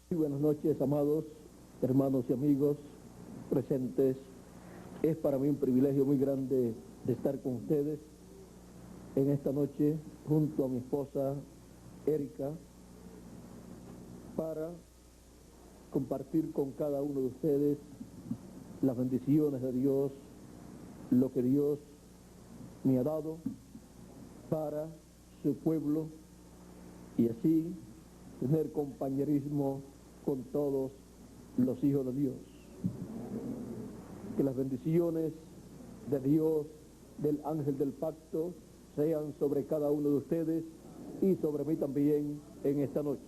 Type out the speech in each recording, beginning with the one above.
Muy buenas noches, amados hermanos y amigos presentes. Es para mí un privilegio muy grande de estar con ustedes en esta noche junto a mi esposa Erika para compartir con cada uno de ustedes las bendiciones de Dios, lo que Dios me ha dado para su pueblo y así tener compañerismo con todos los hijos de Dios. Que las bendiciones de Dios, del ángel del pacto, sean sobre cada uno de ustedes y sobre mí también en esta noche.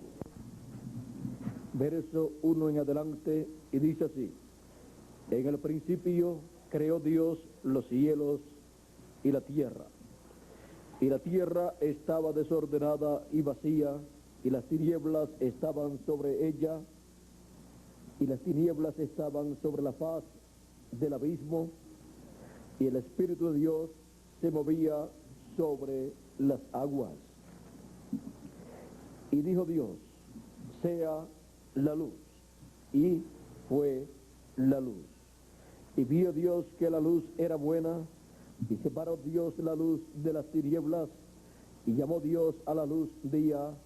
Verso 1 en adelante y dice así: en el principio creó Dios los cielos y la tierra estaba desordenada y vacía, y las tinieblas estaban sobre ella, y las tinieblas estaban sobre la faz del abismo, y el Espíritu de Dios se movía sobre las aguas. Y dijo Dios: sea la luz, y fue la luz. Y vio Dios que la luz era buena, y separó Dios la luz de las tinieblas, y llamó Dios a la luz día,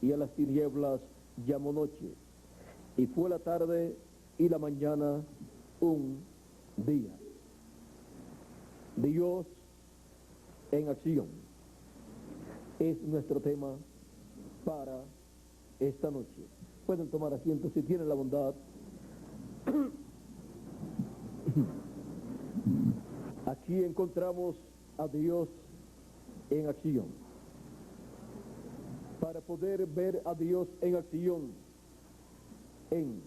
y a las tinieblas llamó noche. Y fue la tarde y la mañana un día. Dios en acción es nuestro tema para esta noche. Pueden tomar asiento si tienen la bondad. Aquí encontramos a Dios en acción. Para poder ver a Dios en acción en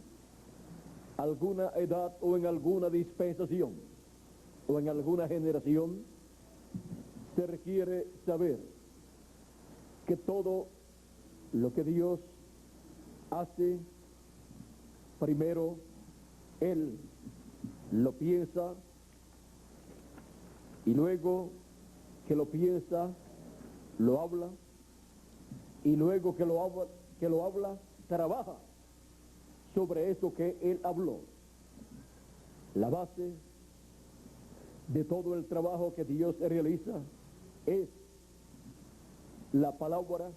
alguna edad o en alguna dispensación o en alguna generación, se requiere saber que todo lo que Dios hace, primero Él lo piensa, y luego que lo piensa, lo habla, y luego que lo habla, trabaja sobre eso que Él habló. La base de todo el trabajo que Dios realiza es la palabra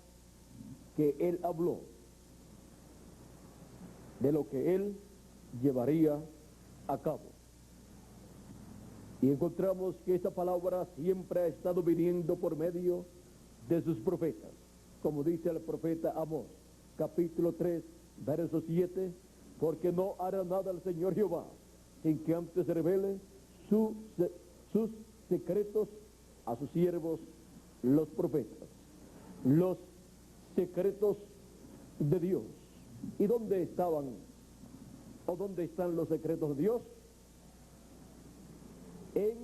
que Él habló, de lo que Él llevaría a cabo. Y encontramos que esa palabra siempre ha estado viniendo por medio de sus profetas, como dice el profeta Amós, capítulo 3, verso 7, porque no hará nada el Señor Jehová sin que antes revele sus secretos a sus siervos los profetas. Los secretos de Dios. ¿Y dónde estaban o dónde están los secretos de Dios? En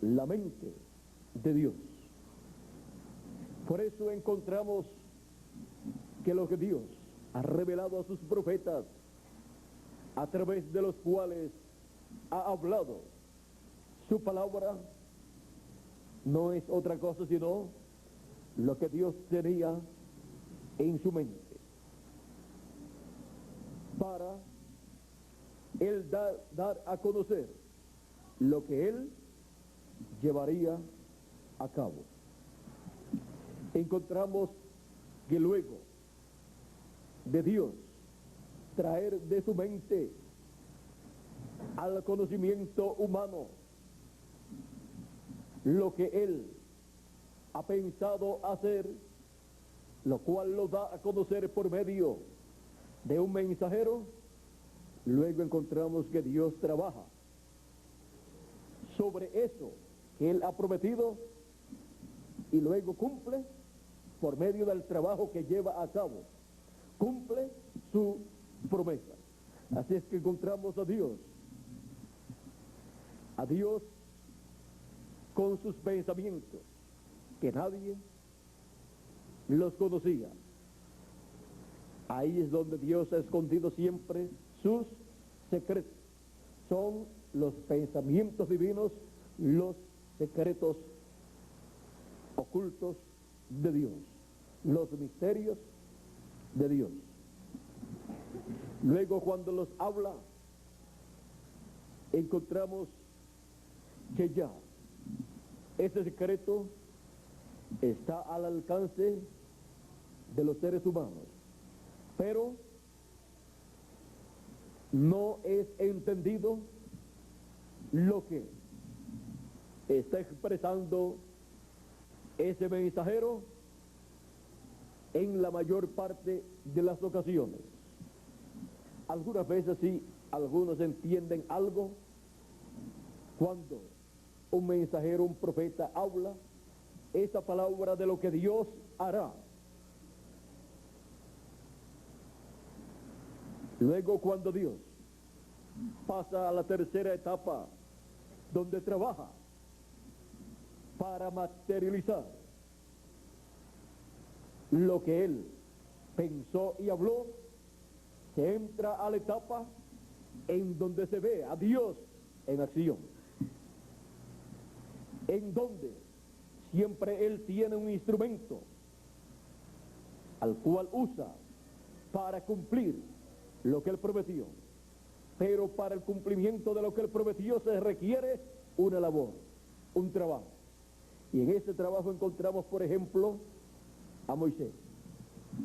la mente de Dios. Por eso encontramos que lo que Dios ha revelado a sus profetas, a través de los cuales ha hablado su palabra, no es otra cosa sino lo que Dios tenía en su mente para Él dar a conocer lo que Él llevaría a cabo. Encontramos que luego de Dios traer de su mente al conocimiento humano lo que Él ha pensado hacer, lo cual lo da a conocer por medio de un mensajero, luego encontramos que Dios trabaja sobre eso que Él ha prometido y luego cumple por medio del trabajo que lleva a cabo, cumple su promesa. Así es que encontramos a Dios con sus pensamientos, que nadie los conocía. Ahí es donde Dios ha escondido siempre sus secretos. Son los pensamientos divinos, los secretos ocultos de Dios, los misterios de Dios. Luego, cuando los habla, encontramos que ya ese secreto está al alcance de los seres humanos, pero no es entendido lo que está expresando ese mensajero en la mayor parte de las ocasiones. Algunas veces sí, algunos entienden algo cuando un mensajero, un profeta habla esa palabra de lo que Dios hará. Luego, cuando Dios pasa a la tercera etapa, donde trabaja para materializar lo que Él pensó y habló, se entra a la etapa en donde se ve a Dios en acción, en donde siempre Él tiene un instrumento al cual usa para cumplir lo que Él prometió. Pero para el cumplimiento de lo que Él prometió se requiere una labor, un trabajo. Y en ese trabajo encontramos, por ejemplo, a Moisés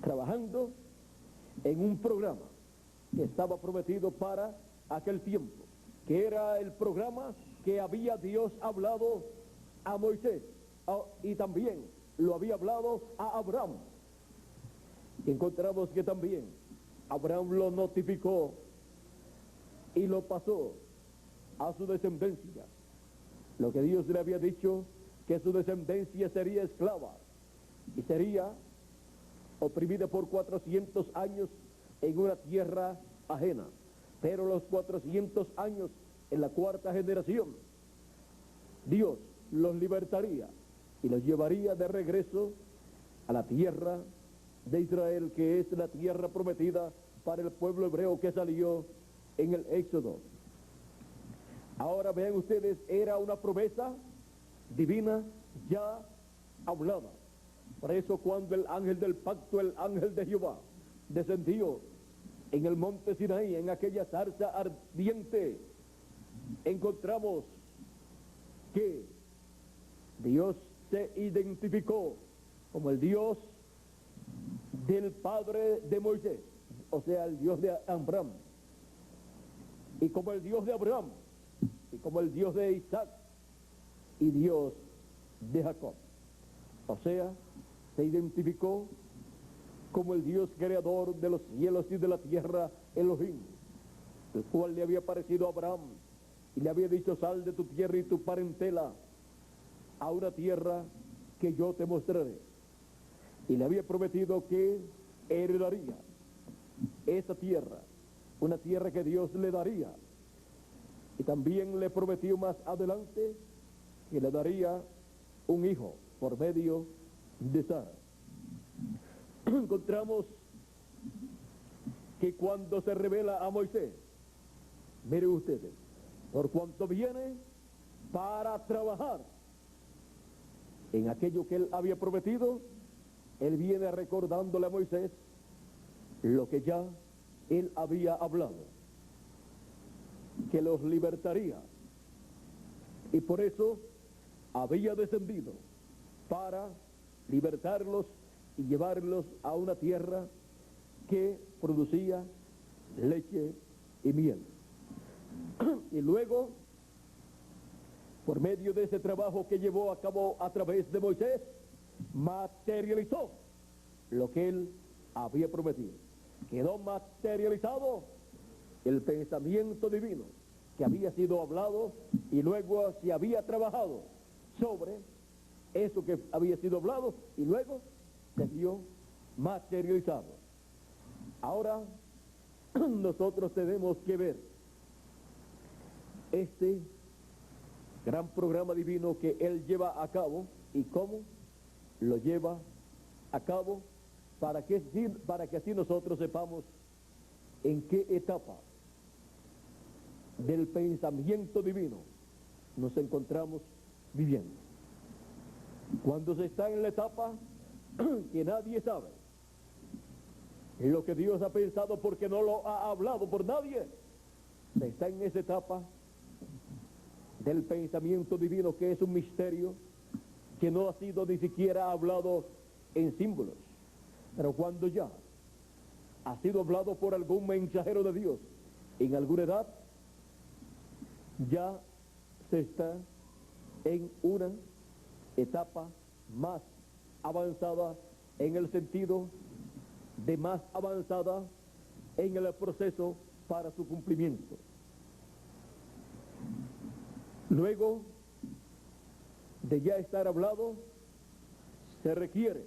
trabajando en un programa que estaba prometido para aquel tiempo, que era el programa que había Dios hablado a Moisés y también lo había hablado a Abraham. Y encontramos que también Abraham lo notificó y lo pasó a su descendencia. Lo que Dios le había dicho, que su descendencia sería esclava y sería oprimida por 400 años en una tierra ajena. Pero los 400 años en la cuarta generación, Dios los libertaría y los llevaría de regreso a la tierra de Israel, que es la tierra prometida para el pueblo hebreo que salió en el Éxodo. Ahora vean ustedes, era una promesa divina ya hablada. Por eso cuando el ángel del pacto, el ángel de Jehová, descendió en el monte Sinaí, en aquella zarza ardiente, encontramos que Dios se identificó como el Dios del padre de Moisés, o sea, el Dios de Abraham, y como el Dios de Abraham, y como el Dios de Isaac, y Dios de Jacob. O sea, se identificó como el Dios creador de los cielos y de la tierra, Elohim, el cual le había parecido a Abraham y le había dicho: sal de tu tierra y tu parentela a una tierra que yo te mostraré. Y le había prometido que heredaría esa tierra, una tierra que Dios le daría. Y también le prometió más adelante que le daría un hijo por medio de Sara. Encontramos que cuando se revela a Moisés, miren ustedes, por cuanto viene para trabajar en aquello que él había prometido, él viene recordándole a Moisés lo que ya él había hablado, que los libertaría, y por eso había descendido para libertarlos y llevarlos a una tierra que producía leche y miel. Y luego, por medio de ese trabajo que llevó a cabo a través de Moisés, materializó lo que él había prometido. Quedó materializado el pensamiento divino que había sido hablado, y luego se había trabajado sobre eso que había sido hablado, y luego se vio materializado. Ahora nosotros tenemos que ver este gran programa divino que él lleva a cabo y cómo lo lleva a cabo, para que así nosotros sepamos en qué etapa del pensamiento divino nos encontramos viviendo. Cuando se está en la etapa que nadie sabe lo que Dios ha pensado porque no lo ha hablado por nadie, está en esa etapa del pensamiento divino que es un misterio que no ha sido ni siquiera hablado en símbolos. Pero cuando ya ha sido hablado por algún mensajero de Dios en alguna edad, ya se está en una etapa más avanzada, en el sentido de más avanzada en el proceso para su cumplimiento. Luego de ya estar hablado, se requiere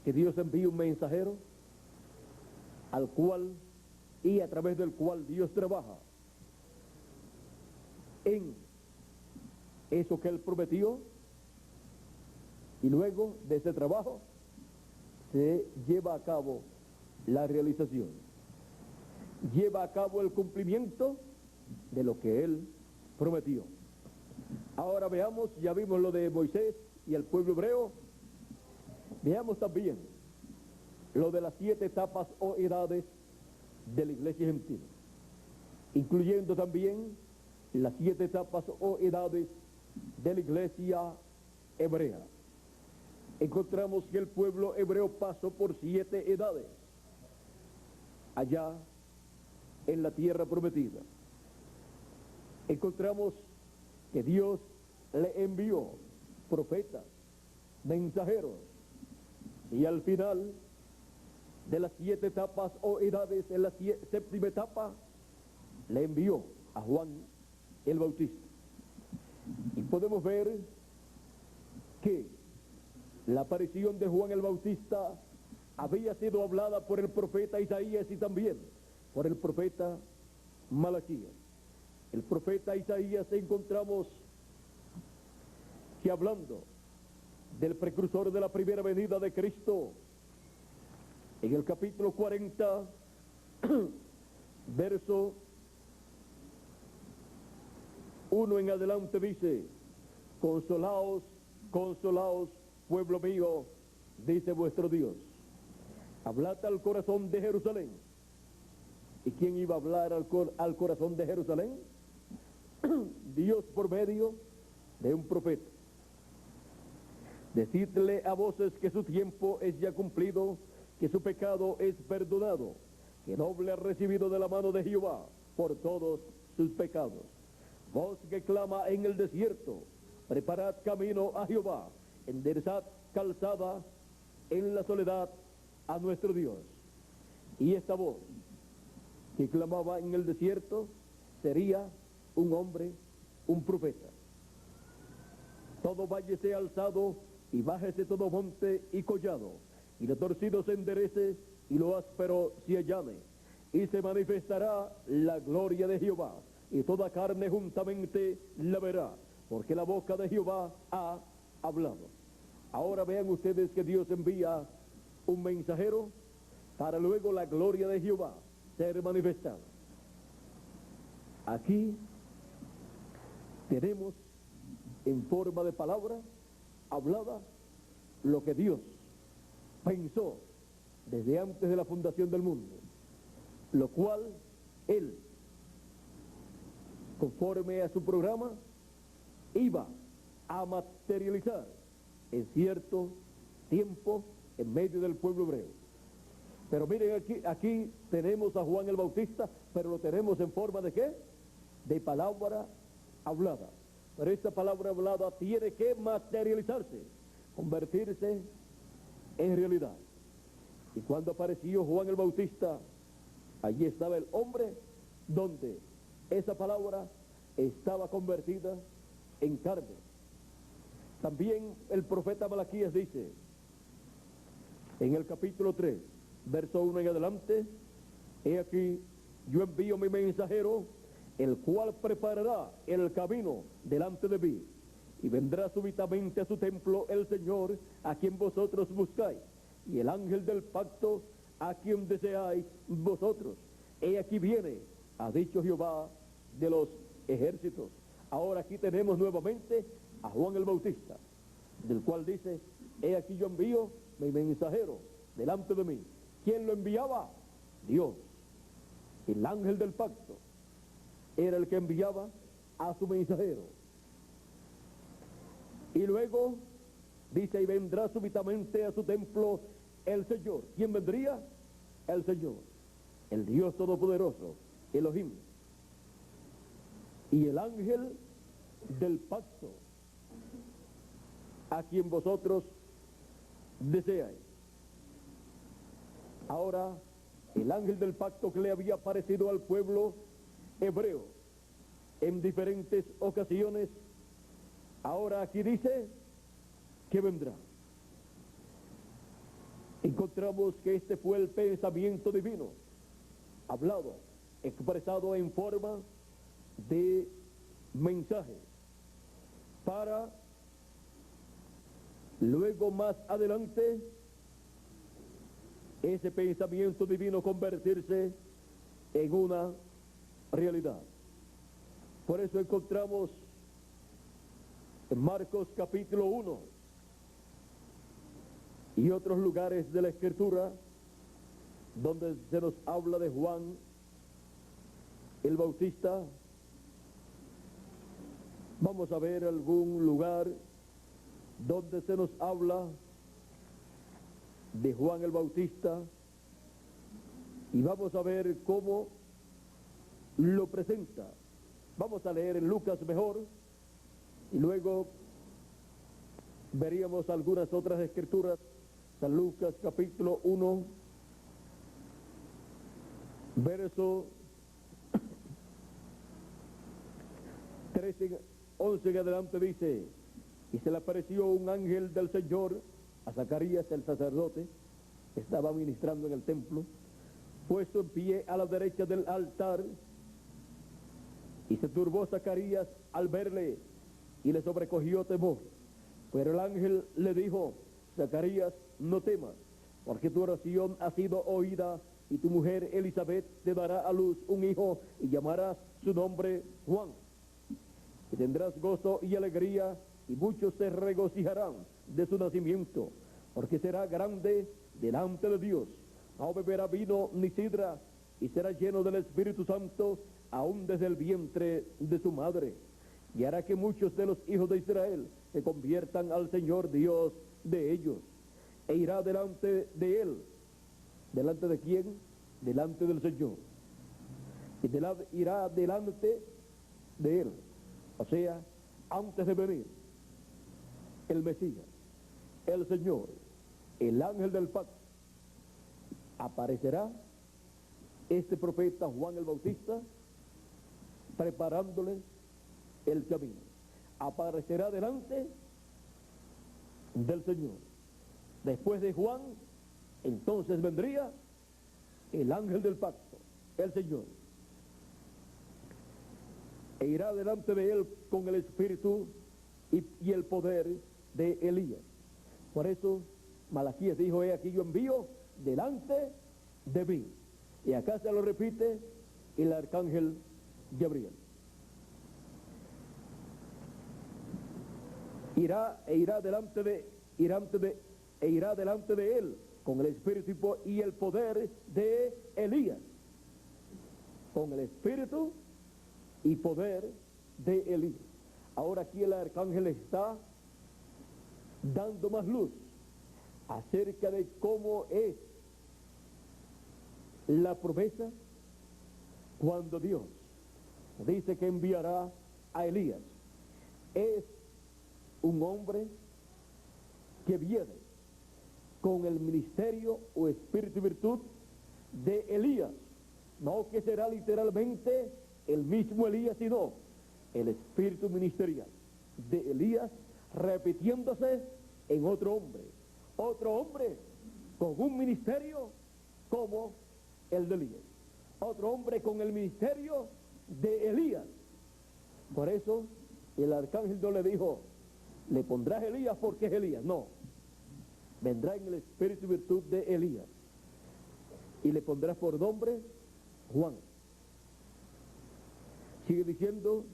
que Dios envíe un mensajero al cual y a través del cual Dios trabaja en eso que Él prometió, y luego de ese trabajo se lleva a cabo la realización, lleva a cabo el cumplimiento de lo que Él prometió. Ahora veamos, ya vimos lo de Moisés y el pueblo hebreo, veamos también lo de las 7 etapas o edades de la iglesia gentil, incluyendo también las 7 etapas o edades de la iglesia hebrea. Encontramos que el pueblo hebreo pasó por 7 edades allá en la tierra prometida. Encontramos que Dios le envió profetas, mensajeros, y al final de las 7 etapas o edades, en la 7ª etapa, le envió a Juan el Bautista. Y podemos ver que la aparición de Juan el Bautista había sido hablada por el profeta Isaías y también por el profeta Malaquías. El profeta Isaías encontramos que, hablando del precursor de la primera venida de Cristo, en el capítulo 40, verso 1 en adelante, dice: consolaos, consolaos, pueblo mío, dice vuestro Dios. Hablad al corazón de Jerusalén. ¿Y quién iba a hablar al corazón de Jerusalén? Dios, por medio de un profeta. Decidle a voces que su tiempo es ya cumplido, que su pecado es perdonado, que doble ha recibido de la mano de Jehová por todos sus pecados. Voz que clama en el desierto: preparad camino a Jehová, enderezad calzada en la soledad a nuestro Dios. Y esta voz que clamaba en el desierto sería un hombre, un profeta. Todo valle sea alzado y bájese todo monte y collado, y lo torcido se enderece y lo áspero se allane, y se manifestará la gloria de Jehová, y toda carne juntamente la verá, porque la boca de Jehová ha hablado. Ahora vean ustedes que Dios envía un mensajero para luego la gloria de Jehová ser manifestada. Aquí tenemos en forma de palabra hablada lo que Dios pensó desde antes de la fundación del mundo, lo cual Él, conforme a su programa, iba a materializar en cierto tiempo en medio del pueblo hebreo. Pero miren, aquí tenemos a Juan el Bautista, pero lo tenemos en forma de ¿qué? De palabra hablada. Pero esta palabra hablada tiene que materializarse, convertirse en realidad. Y cuando apareció Juan el Bautista, allí estaba el hombre donde esa palabra estaba convertida en carne. También el profeta Malaquías dice, en el capítulo 3, verso 1 en adelante: he aquí, yo envío mi mensajero, el cual preparará el camino delante de mí, y vendrá súbitamente a su templo el Señor, a quien vosotros buscáis, y el ángel del pacto, a quien deseáis vosotros. He aquí viene, ha dicho Jehová de los ejércitos. Ahora aquí tenemos nuevamente a Juan el Bautista, del cual dice: he aquí yo envío mi mensajero delante de mí, ¿Quién lo enviaba? Dios. El ángel del pacto era el que enviaba a su mensajero. Y luego dice, y vendrá súbitamente a su templo el Señor. ¿Quién vendría? El Señor, el Dios Todopoderoso, Elohim. Y el ángel del pacto, a quien vosotros deseáis. Ahora, el ángel del pacto que le había aparecido al pueblo hebreo en diferentes ocasiones, ahora aquí dice que vendrá. Encontramos que este fue el pensamiento divino, hablado, expresado en forma de mensaje, para luego más adelante ese pensamiento divino convertirse en una realidad. Por eso encontramos en Marcos capítulo 1 y otros lugares de la Escritura donde se nos habla de Juan el Bautista. Vamos a ver algún lugar donde se nos habla de Juan el Bautista y vamos a ver cómo lo presenta. Vamos a leer en Lucas mejor y luego veríamos algunas otras escrituras. San Lucas capítulo 1, verso 13, 11 en adelante dice, y se le apareció un ángel del Señor a Zacarías el sacerdote, que estaba ministrando en el templo, puesto en pie a la derecha del altar, y se turbó Zacarías al verle, y le sobrecogió temor. Pero el ángel le dijo, Zacarías, no temas, porque tu oración ha sido oída, y tu mujer Elizabeth te dará a luz un hijo, y llamarás su nombre Juan. Y tendrás gozo y alegría, y muchos se regocijarán de su nacimiento, porque será grande delante de Dios. No beberá vino ni sidra, y será lleno del Espíritu Santo, aún desde el vientre de su madre. Y hará que muchos de los hijos de Israel se conviertan al Señor Dios de ellos. E irá delante de él. ¿Delante de quién? Delante del Señor. Y irá delante de él. O sea, antes de venir el Mesías, el Señor, el ángel del pacto, aparecerá este profeta Juan el Bautista preparándole el camino. Aparecerá delante del Señor. Después de Juan, entonces vendría el ángel del pacto, el Señor. E irá delante de él con el espíritu y el poder de Elías. Por eso Malaquías dijo, he aquí yo envío delante de mí. Y acá se lo repite el arcángel Gabriel. Irá delante de él con el espíritu y el poder de Elías. Con el espíritu y poder de Elías. Ahora aquí el arcángel está dando más luz acerca de cómo es la promesa cuando Dios dice que enviará a Elías. Es un hombre que viene con el ministerio o espíritu y virtud de Elías, no que será literalmente el mismo Elías, sino el espíritu ministerial de Elías repitiéndose en otro hombre con un ministerio como el de Elías, otro hombre con el ministerio de Elías. Por eso el arcángel no le dijo, le pondrás Elías porque es Elías, no, vendrá en el espíritu y virtud de Elías y le pondrás por nombre Juan. Sigue diciendo,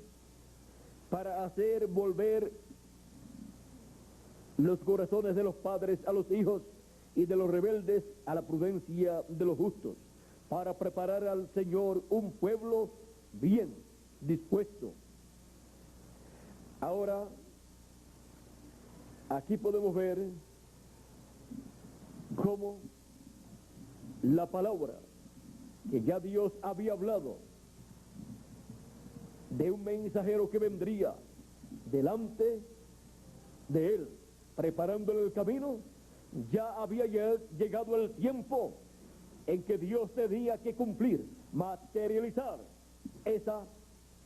para hacer volver los corazones de los padres a los hijos y de los rebeldes a la prudencia de los justos, para preparar al Señor un pueblo bien dispuesto. Ahora, aquí podemos ver cómo la palabra que ya Dios había hablado de un mensajero que vendría delante de él, preparándole el camino, ya había llegado el tiempo en que Dios tenía que cumplir, materializar esa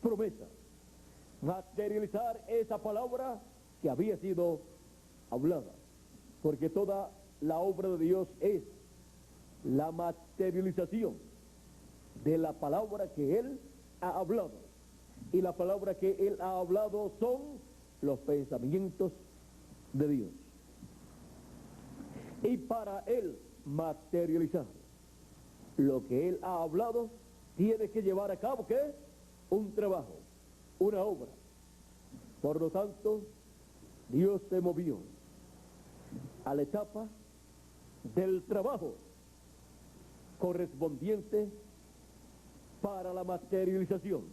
promesa, materializar esa palabra que había sido hablada, porque toda la obra de Dios es la materialización de la palabra que Él ha hablado, y la palabra que Él ha hablado son los pensamientos de Dios. Y para Él materializar lo que Él ha hablado, tiene que llevar a cabo, ¿qué? Un trabajo, una obra. Por lo tanto, Dios se movió a la etapa del trabajo correspondiente para la materialización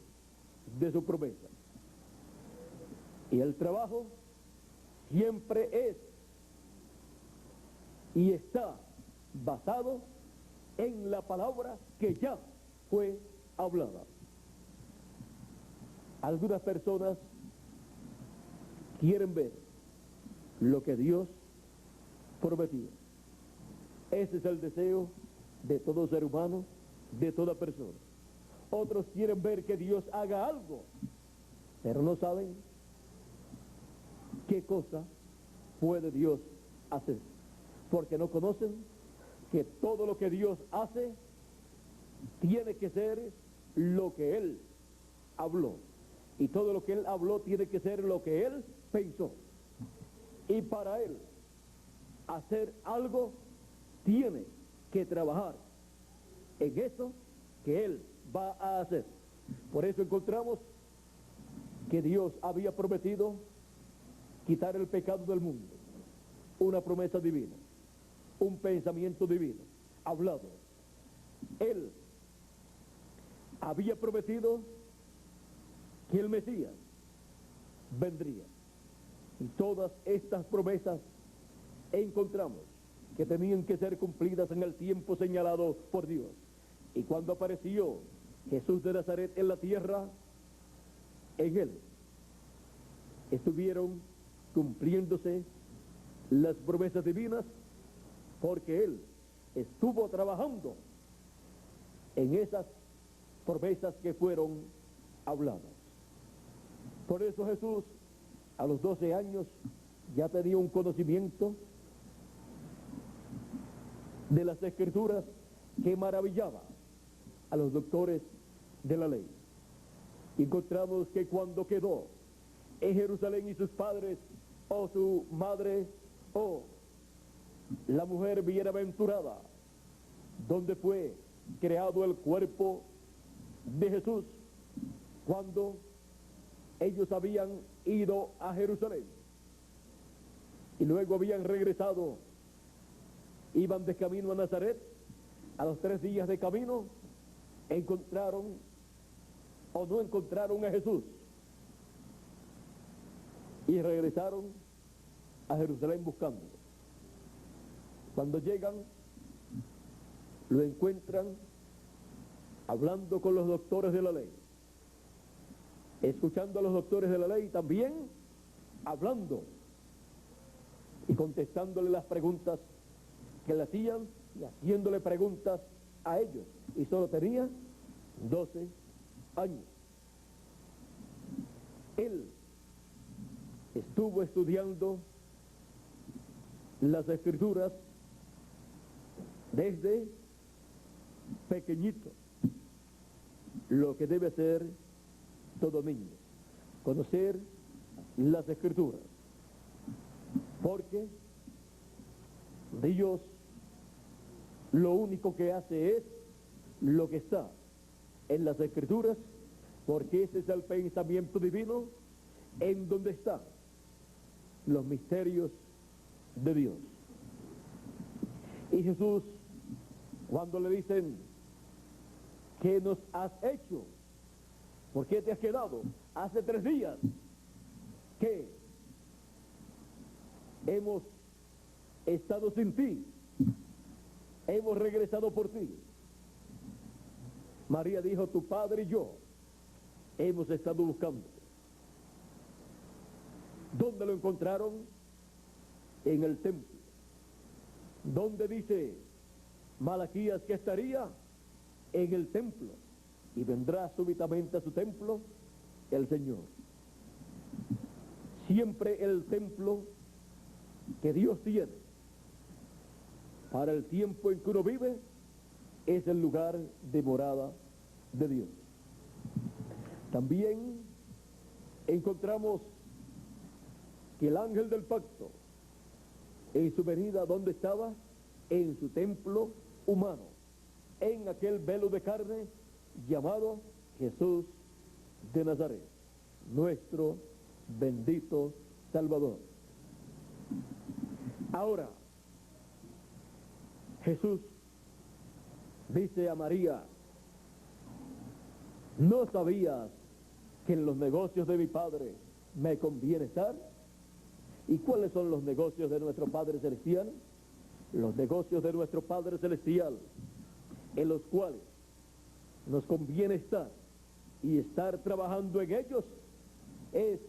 de su promesa. Y el trabajo siempre es y está basado en la palabra que ya fue hablada. Algunas personas quieren ver lo que Dios prometió. Ese es el deseo de todo ser humano, de toda persona. Otros quieren ver que Dios haga algo, pero no saben qué cosa puede Dios hacer, porque no conocen que todo lo que Dios hace tiene que ser lo que Él habló, y todo lo que Él habló tiene que ser lo que Él pensó, y para Él hacer algo tiene que trabajar en eso que Él va a hacer. Por eso encontramos que Dios había prometido quitar el pecado del mundo, una promesa divina, un pensamiento divino, hablado. Él había prometido que el Mesías vendría, y todas estas promesas encontramos que tenían que ser cumplidas en el tiempo señalado por Dios. Y cuando apareció Jesús de Nazaret en la tierra, en Él estuvieron cumpliéndose las promesas divinas, porque Él estuvo trabajando en esas promesas que fueron habladas. Por eso Jesús, a los 12 años, ya tenía un conocimiento de las Escrituras que maravillaba a los doctores de la ley. Encontramos que cuando quedó en Jerusalén y sus padres, o su madre, o la mujer bienaventurada, donde fue creado el cuerpo de Jesús, cuando ellos habían ido a Jerusalén y luego habían regresado, iban de camino a Nazaret. A los 3 días de camino encontraron o no encontraron a Jesús, y regresaron a Jerusalén buscándolo. Cuando llegan, lo encuentran hablando con los doctores de la ley, escuchando a los doctores de la ley, también hablando y contestándole las preguntas que le hacían y haciéndole preguntas a ellos. Y solo tenía 12 años. Él estuvo estudiando las Escrituras desde pequeñito, lo que debe ser todo niño, conocer las Escrituras, porque Dios lo único que hace es lo que está en las Escrituras, porque ese es el pensamiento divino en donde están los misterios de Dios. Y Jesús, cuando le dicen, ¿qué nos has hecho? ¿Por qué te has quedado? Hace 3 días que hemos estado sin ti, hemos regresado por ti. María dijo, tu padre y yo hemos estado buscando. ¿Dónde lo encontraron? En el templo. ¿Dónde dice Malaquías que estaría? En el templo. Y vendrá súbitamente a su templo el Señor. Siempre el templo que Dios tiene para el tiempo en que uno vive es el lugar de morada de Dios. También encontramos que el ángel del pacto en su venida, ¿dónde estaba? En su templo humano, en aquel velo de carne llamado Jesús de Nazaret, nuestro bendito Salvador. Ahora, Jesús dice a María, ¿no sabías que en los negocios de mi Padre me conviene estar? ¿Y cuáles son los negocios de nuestro Padre Celestial? Los negocios de nuestro Padre Celestial, en los cuales nos conviene estar y estar trabajando en ellos, es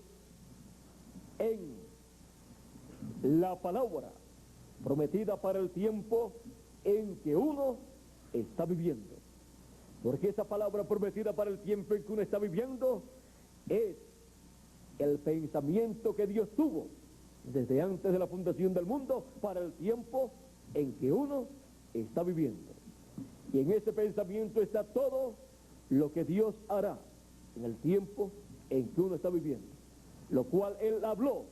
en la palabra prometida para el tiempo en que uno está viviendo. Porque esa palabra prometida para el tiempo en que uno está viviendo es el pensamiento que Dios tuvo desde antes de la fundación del mundo para el tiempo en que uno está viviendo. Y en ese pensamiento está todo lo que Dios hará en el tiempo en que uno está viviendo, lo cual Él habló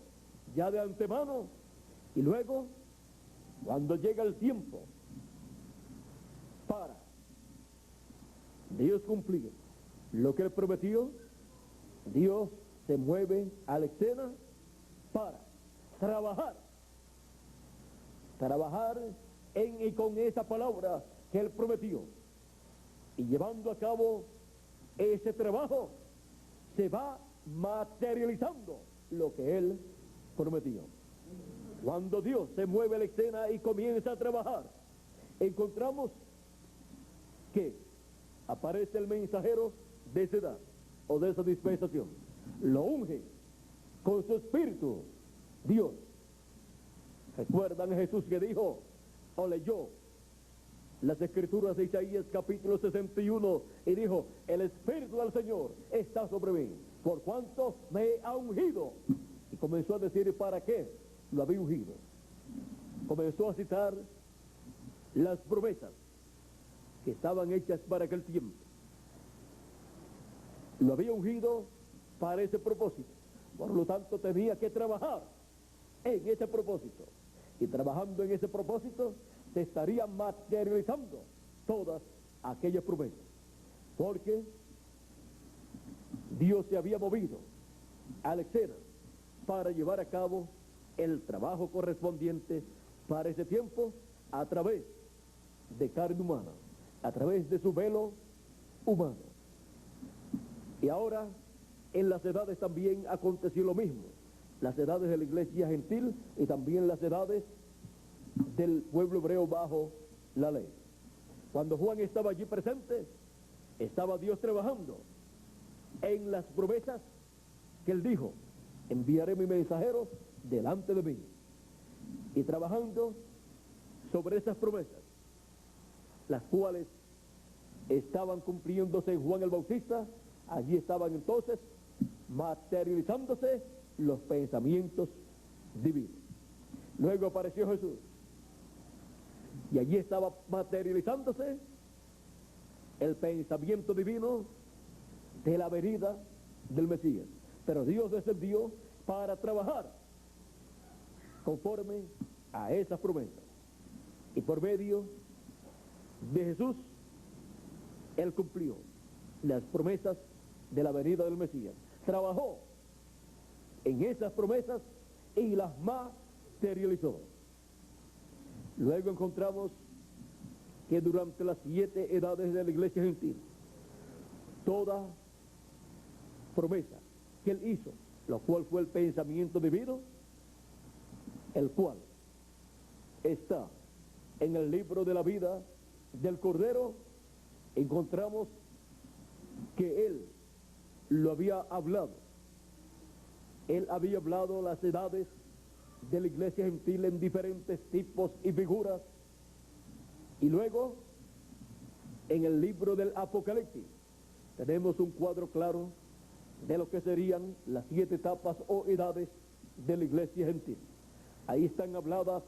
ya de antemano, y luego cuando llega el tiempo para Dios cumplir lo que Él prometió, Dios se mueve a la escena para trabajar en y con esa palabra que Él prometió, y llevando a cabo ese trabajo se va materializando lo que Él prometió. Cuando Dios se mueve a la escena y comienza a trabajar, encontramos que aparece el mensajero de esa edad o de esa dispensación, lo unge con su espíritu Dios. ¿Recuerdan a Jesús que dijo o leyó las escrituras de Isaías capítulo 61 y dijo, el Espíritu del Señor está sobre mí, por cuanto me ha ungido? Y comenzó a decir para qué lo había ungido. Comenzó a citar las promesas que estaban hechas para aquel tiempo. Lo había ungido para ese propósito, por lo tanto tenía que trabajar en ese propósito, y trabajando en ese propósito se estarían materializando todas aquellas promesas, porque Dios se había movido a la escena para llevar a cabo el trabajo correspondiente para ese tiempo a través de carne humana, a través de su velo humano. Y ahora en las edades también aconteció lo mismo, las edades de la iglesia gentil y también las edades del pueblo hebreo bajo la ley. Cuando Juan estaba allí presente, estaba Dios trabajando en las promesas que Él dijo, enviaré mi mensajero delante de mí, y trabajando sobre esas promesas, las cuales estaban cumpliéndose en Juan el Bautista. Allí estaban entonces materializándose los pensamientos divinos. Luego apareció Jesús, y allí estaba materializándose el pensamiento divino de la venida del Mesías. Pero Dios descendió para trabajar conforme a esas promesas, y por medio de Jesús Él cumplió las promesas de la venida del Mesías. Trabajó en esas promesas y las materializó. Luego encontramos que durante las 7 edades de la iglesia gentil, toda promesa que él hizo, lo cual fue el pensamiento divino, el cual está en el libro de la vida del Cordero, encontramos que él lo había hablado. Él había hablado las edades de la iglesia gentil en diferentes tipos y figuras. Y luego, en el libro del Apocalipsis, tenemos un cuadro claro de lo que serían las 7 etapas o edades de la iglesia gentil. Ahí están habladas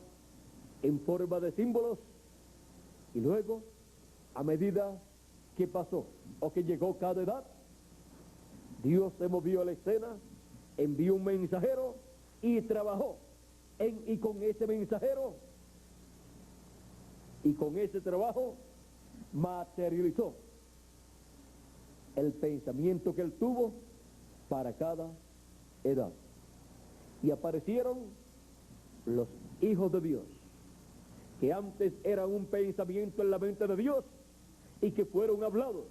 en forma de símbolos, y luego, a medida que pasó o que llegó cada edad, Dios se movió a la escena, envió un mensajero y trabajó en y con ese mensajero, y con ese trabajo materializó el pensamiento que él tuvo para cada edad. Y aparecieron los hijos de Dios, que antes eran un pensamiento en la mente de Dios y que fueron hablados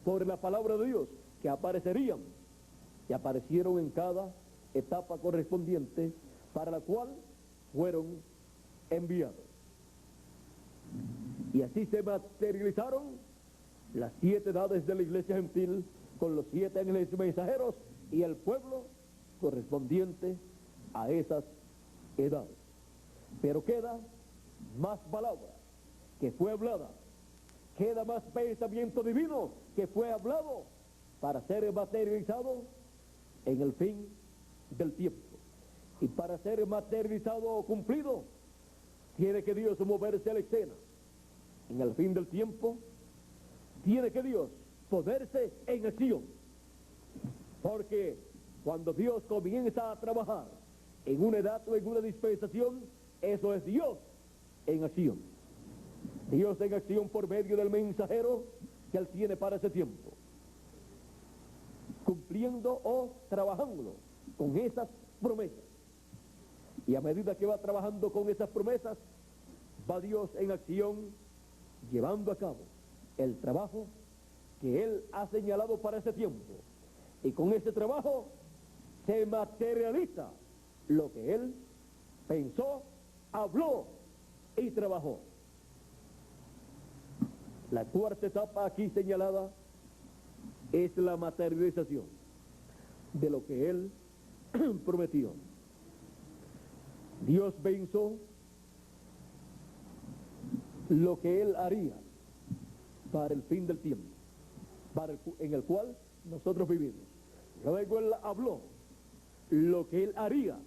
por la palabra de Dios, que aparecerían y aparecieron en cada etapa correspondiente para la cual fueron enviados. Y así se materializaron las 7 edades de la iglesia gentil con los 7 ángeles mensajeros y el pueblo correspondiente a esas edades. Pero queda más palabra que fue hablada, queda más pensamiento divino que fue hablado para ser materializado en el fin del tiempo. Y para ser materializado o cumplido, tiene que Dios moverse a la escena. En el fin del tiempo, tiene que Dios ponerse en acción. Porque cuando Dios comienza a trabajar en una edad o en una dispensación, eso es Dios en acción. Dios en acción por medio del mensajero que Él tiene para ese tiempo, cumpliendo o trabajando con esas promesas. Y a medida que va trabajando con esas promesas, va Dios en acción llevando a cabo el trabajo que Él ha señalado para ese tiempo. Y con ese trabajo se materializa lo que Él pensó, habló y trabajó. La 4ª etapa aquí señalada es la materialización de lo que Él prometió. Dios pensó lo que Él haría para el fin del tiempo, en el cual nosotros vivimos. Luego Él habló lo que Él haría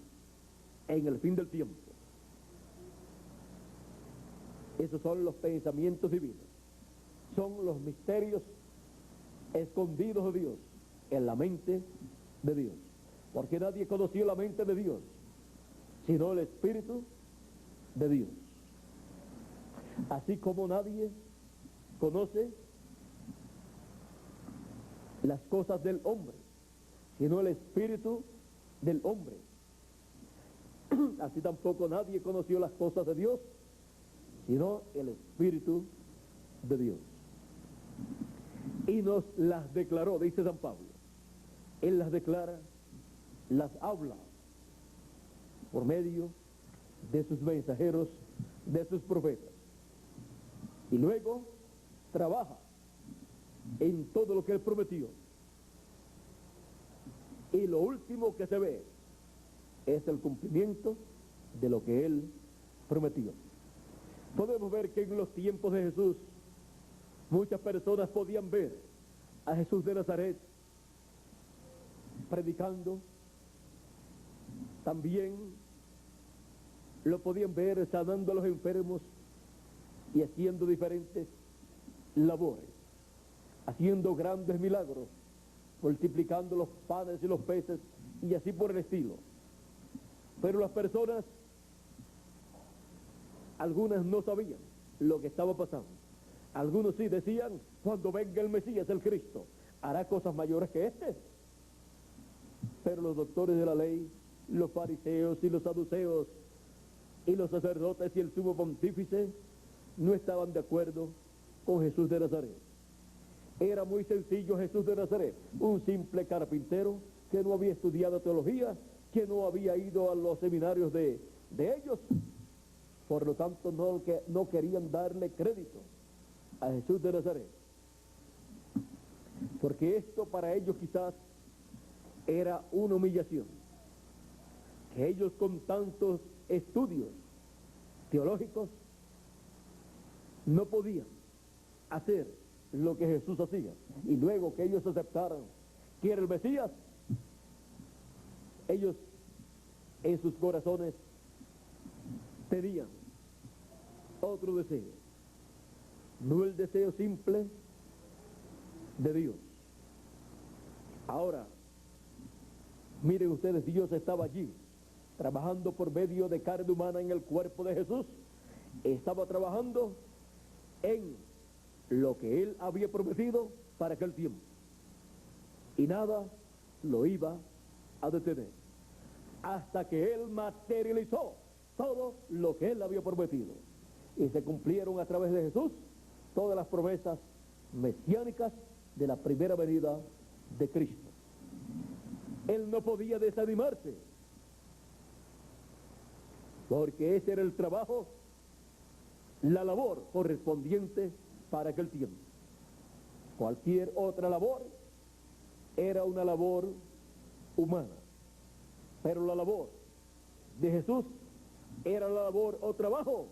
en el fin del tiempo. Esos son los pensamientos divinos, son los misterios escondidos de Dios en la mente de Dios, porque nadie conoció la mente de Dios sino el Espíritu de Dios. Así como nadie conoce las cosas del hombre sino el Espíritu del hombre, así tampoco nadie conoció las cosas de Dios sino el Espíritu de Dios. Y nos las declaró, dice San Pablo. Él las declara, las habla por medio de sus mensajeros, de sus profetas. Y luego trabaja en todo lo que Él prometió. Y lo último que se ve es el cumplimiento de lo que Él prometió. Podemos ver que en los tiempos de Jesús muchas personas podían ver a Jesús de Nazaret predicando. También lo podían ver sanando a los enfermos y haciendo diferentes labores, haciendo grandes milagros, multiplicando los panes y los peces y así por el estilo. Pero las personas, algunas no sabían lo que estaba pasando. Algunos sí decían, cuando venga el Mesías, el Cristo, hará cosas mayores que este. Pero los doctores de la ley, los fariseos y los saduceos y los sacerdotes y el sumo pontífice no estaban de acuerdo con Jesús de Nazaret. Era muy sencillo Jesús de Nazaret, un simple carpintero que no había estudiado teología, que no había ido a los seminarios de ellos. Por lo tanto, no querían darle crédito a Jesús de Nazaret, porque esto para ellos quizás era una humillación, que ellos con tantos estudios teológicos no podían hacer lo que Jesús hacía, y luego que ellos aceptaran que era el Mesías, ellos en sus corazones tenían otro deseo, no el deseo simple de Dios. Ahora, miren ustedes, Dios estaba allí, trabajando por medio de carne humana en el cuerpo de Jesús, estaba trabajando en lo que Él había prometido para aquel tiempo, y nada lo iba a detener, hasta que Él materializó todo lo que Él había prometido, y se cumplieron a través de Jesús todas las promesas mesiánicas de la primera venida de Cristo. Él no podía desanimarse, porque ese era el trabajo, la labor correspondiente para aquel tiempo. Cualquier otra labor era una labor humana, pero la labor de Jesús era la labor o trabajo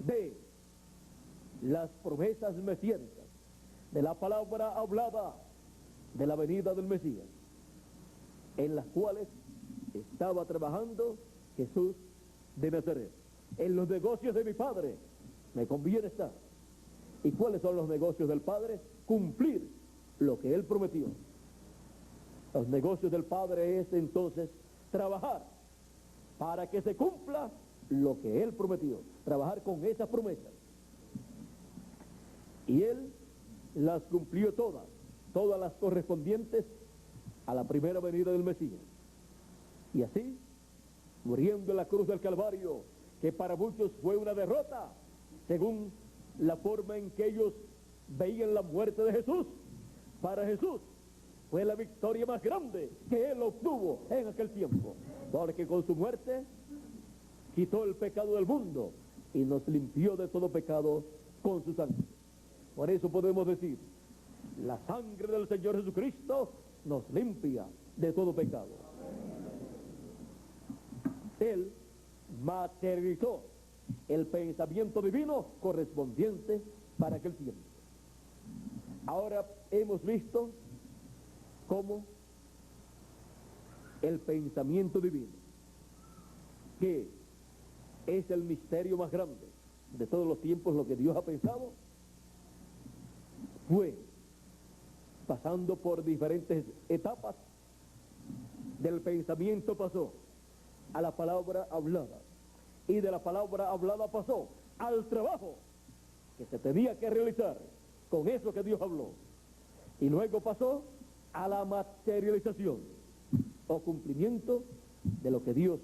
de las promesas mesiánicas, de la palabra hablada de la venida del Mesías, en las cuales estaba trabajando Jesús de Nazaret. En los negocios de mi Padre me conviene estar. ¿Y cuáles son los negocios del Padre? Cumplir lo que Él prometió. Los negocios del Padre es entonces trabajar para que se cumpla lo que Él prometió, trabajar con esas promesas. Y Él las cumplió todas las correspondientes a la primera venida del Mesías. Y así, muriendo en la cruz del Calvario, que para muchos fue una derrota, según la forma en que ellos veían la muerte de Jesús, para Jesús fue la victoria más grande que Él obtuvo en aquel tiempo, porque con su muerte quitó el pecado del mundo y nos limpió de todo pecado con su sangre. Por eso podemos decir, la sangre del Señor Jesucristo nos limpia de todo pecado. Él materializó el pensamiento divino correspondiente para aquel tiempo. Ahora hemos visto cómo el pensamiento divino, que es el misterio más grande de todos los tiempos, lo que Dios ha pensado, fue pasando por diferentes etapas. Del pensamiento pasó a la palabra hablada, y de la palabra hablada pasó al trabajo que se tenía que realizar con eso que Dios habló, y luego pasó a la materialización o cumplimiento de lo que Dios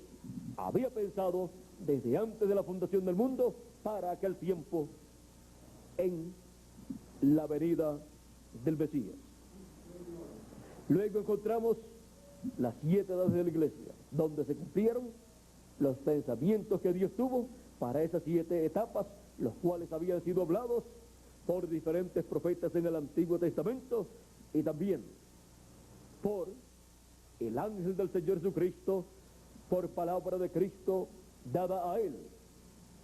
había pensado desde antes de la fundación del mundo para aquel tiempo en la venida del Mesías. Luego encontramos las 7 edades de la iglesia, donde se cumplieron los pensamientos que Dios tuvo para esas 7 etapas, los cuales habían sido hablados por diferentes profetas en el Antiguo Testamento, y también por el ángel del Señor Jesucristo, por palabra de Cristo dada a Él,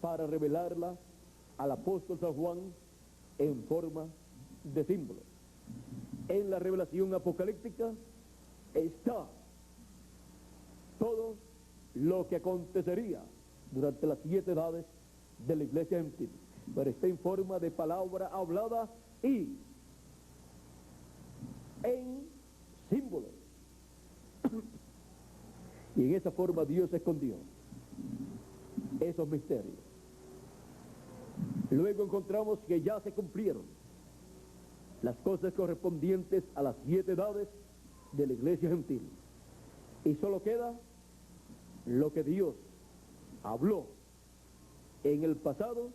para revelarla al apóstol San Juan en forma de símbolo. En la revelación apocalíptica está todo lo que acontecería durante las 7 edades de la iglesia gentil, pero está en forma de palabra hablada y en símbolos. Y en esa forma Dios escondió esos misterios. Luego encontramos que ya se cumplieron las cosas correspondientes a las 7 edades de la iglesia gentil, y solo queda lo que Dios habló en el pasado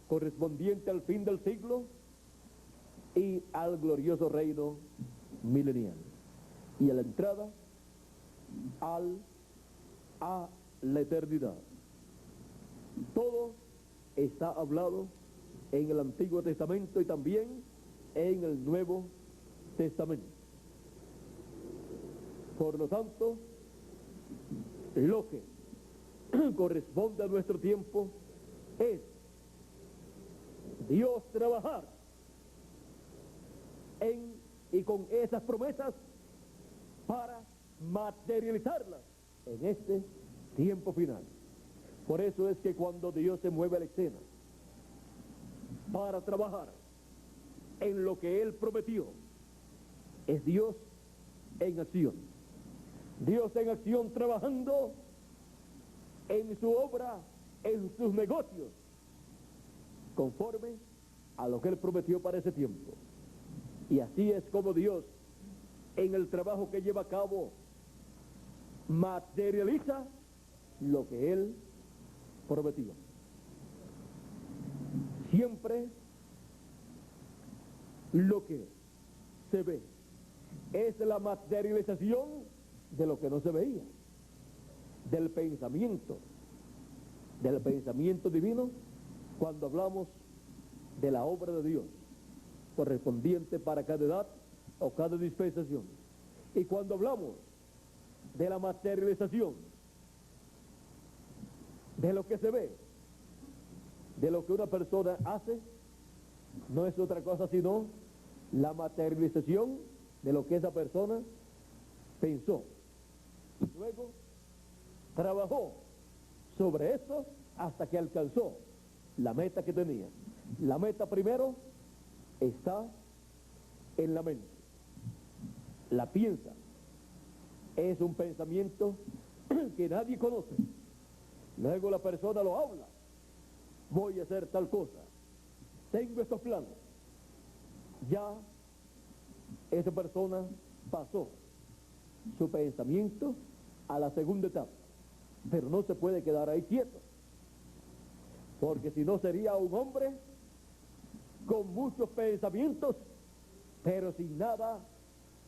correspondiente al fin del siglo y al glorioso reino milenial y a la entrada a la eternidad. Todo está hablado en el Antiguo Testamento y también en el Nuevo Testamento. Por lo tanto, lo que corresponde a nuestro tiempo es Dios trabajar en y con esas promesas para materializarlas en este tiempo final. Por eso es que cuando Dios se mueve a la escena para trabajar en lo que Él prometió, es Dios en acción. Dios en acción trabajando en su obra, en sus negocios, conforme a lo que Él prometió para ese tiempo. Y así es como Dios, en el trabajo que lleva a cabo, materializa lo que Él prometió. Siempre lo que se ve es la materialización de lo que no se veía, del pensamiento divino, cuando hablamos de la obra de Dios, correspondiente para cada edad o cada dispensación. Y cuando hablamos de la materialización de lo que se ve, de lo que una persona hace, no es otra cosa sino la materialización de lo que esa persona pensó y luego trabajó sobre eso hasta que alcanzó la meta que tenía. La meta primero está en la mente, la piensa, es un pensamiento que nadie conoce. Luego la persona lo habla, voy a hacer tal cosa, tengo estos planes. Ya esa persona pasó su pensamiento a la segunda etapa, pero no se puede quedar ahí quieto, porque si no sería un hombre con muchos pensamientos, pero sin nada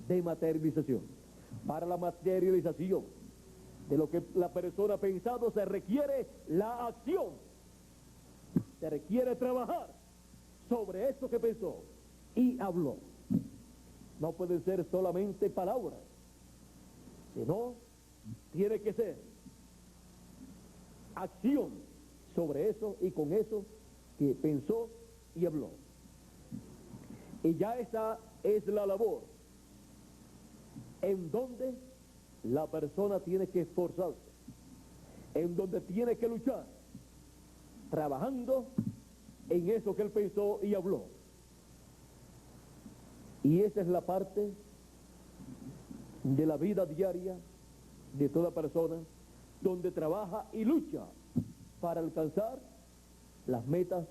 de materialización. Para la materialización de lo que la persona ha pensado se requiere la acción, se requiere trabajar sobre eso que pensó y habló. No pueden ser solamente palabras, sino tiene que ser acción sobre eso y con eso que pensó y habló. Y ya esa es la labor en donde la persona tiene que esforzarse, en donde tiene que luchar, trabajando en eso que él pensó y habló. Y esa es la parte de la vida diaria de toda persona, donde trabaja y lucha para alcanzar las metas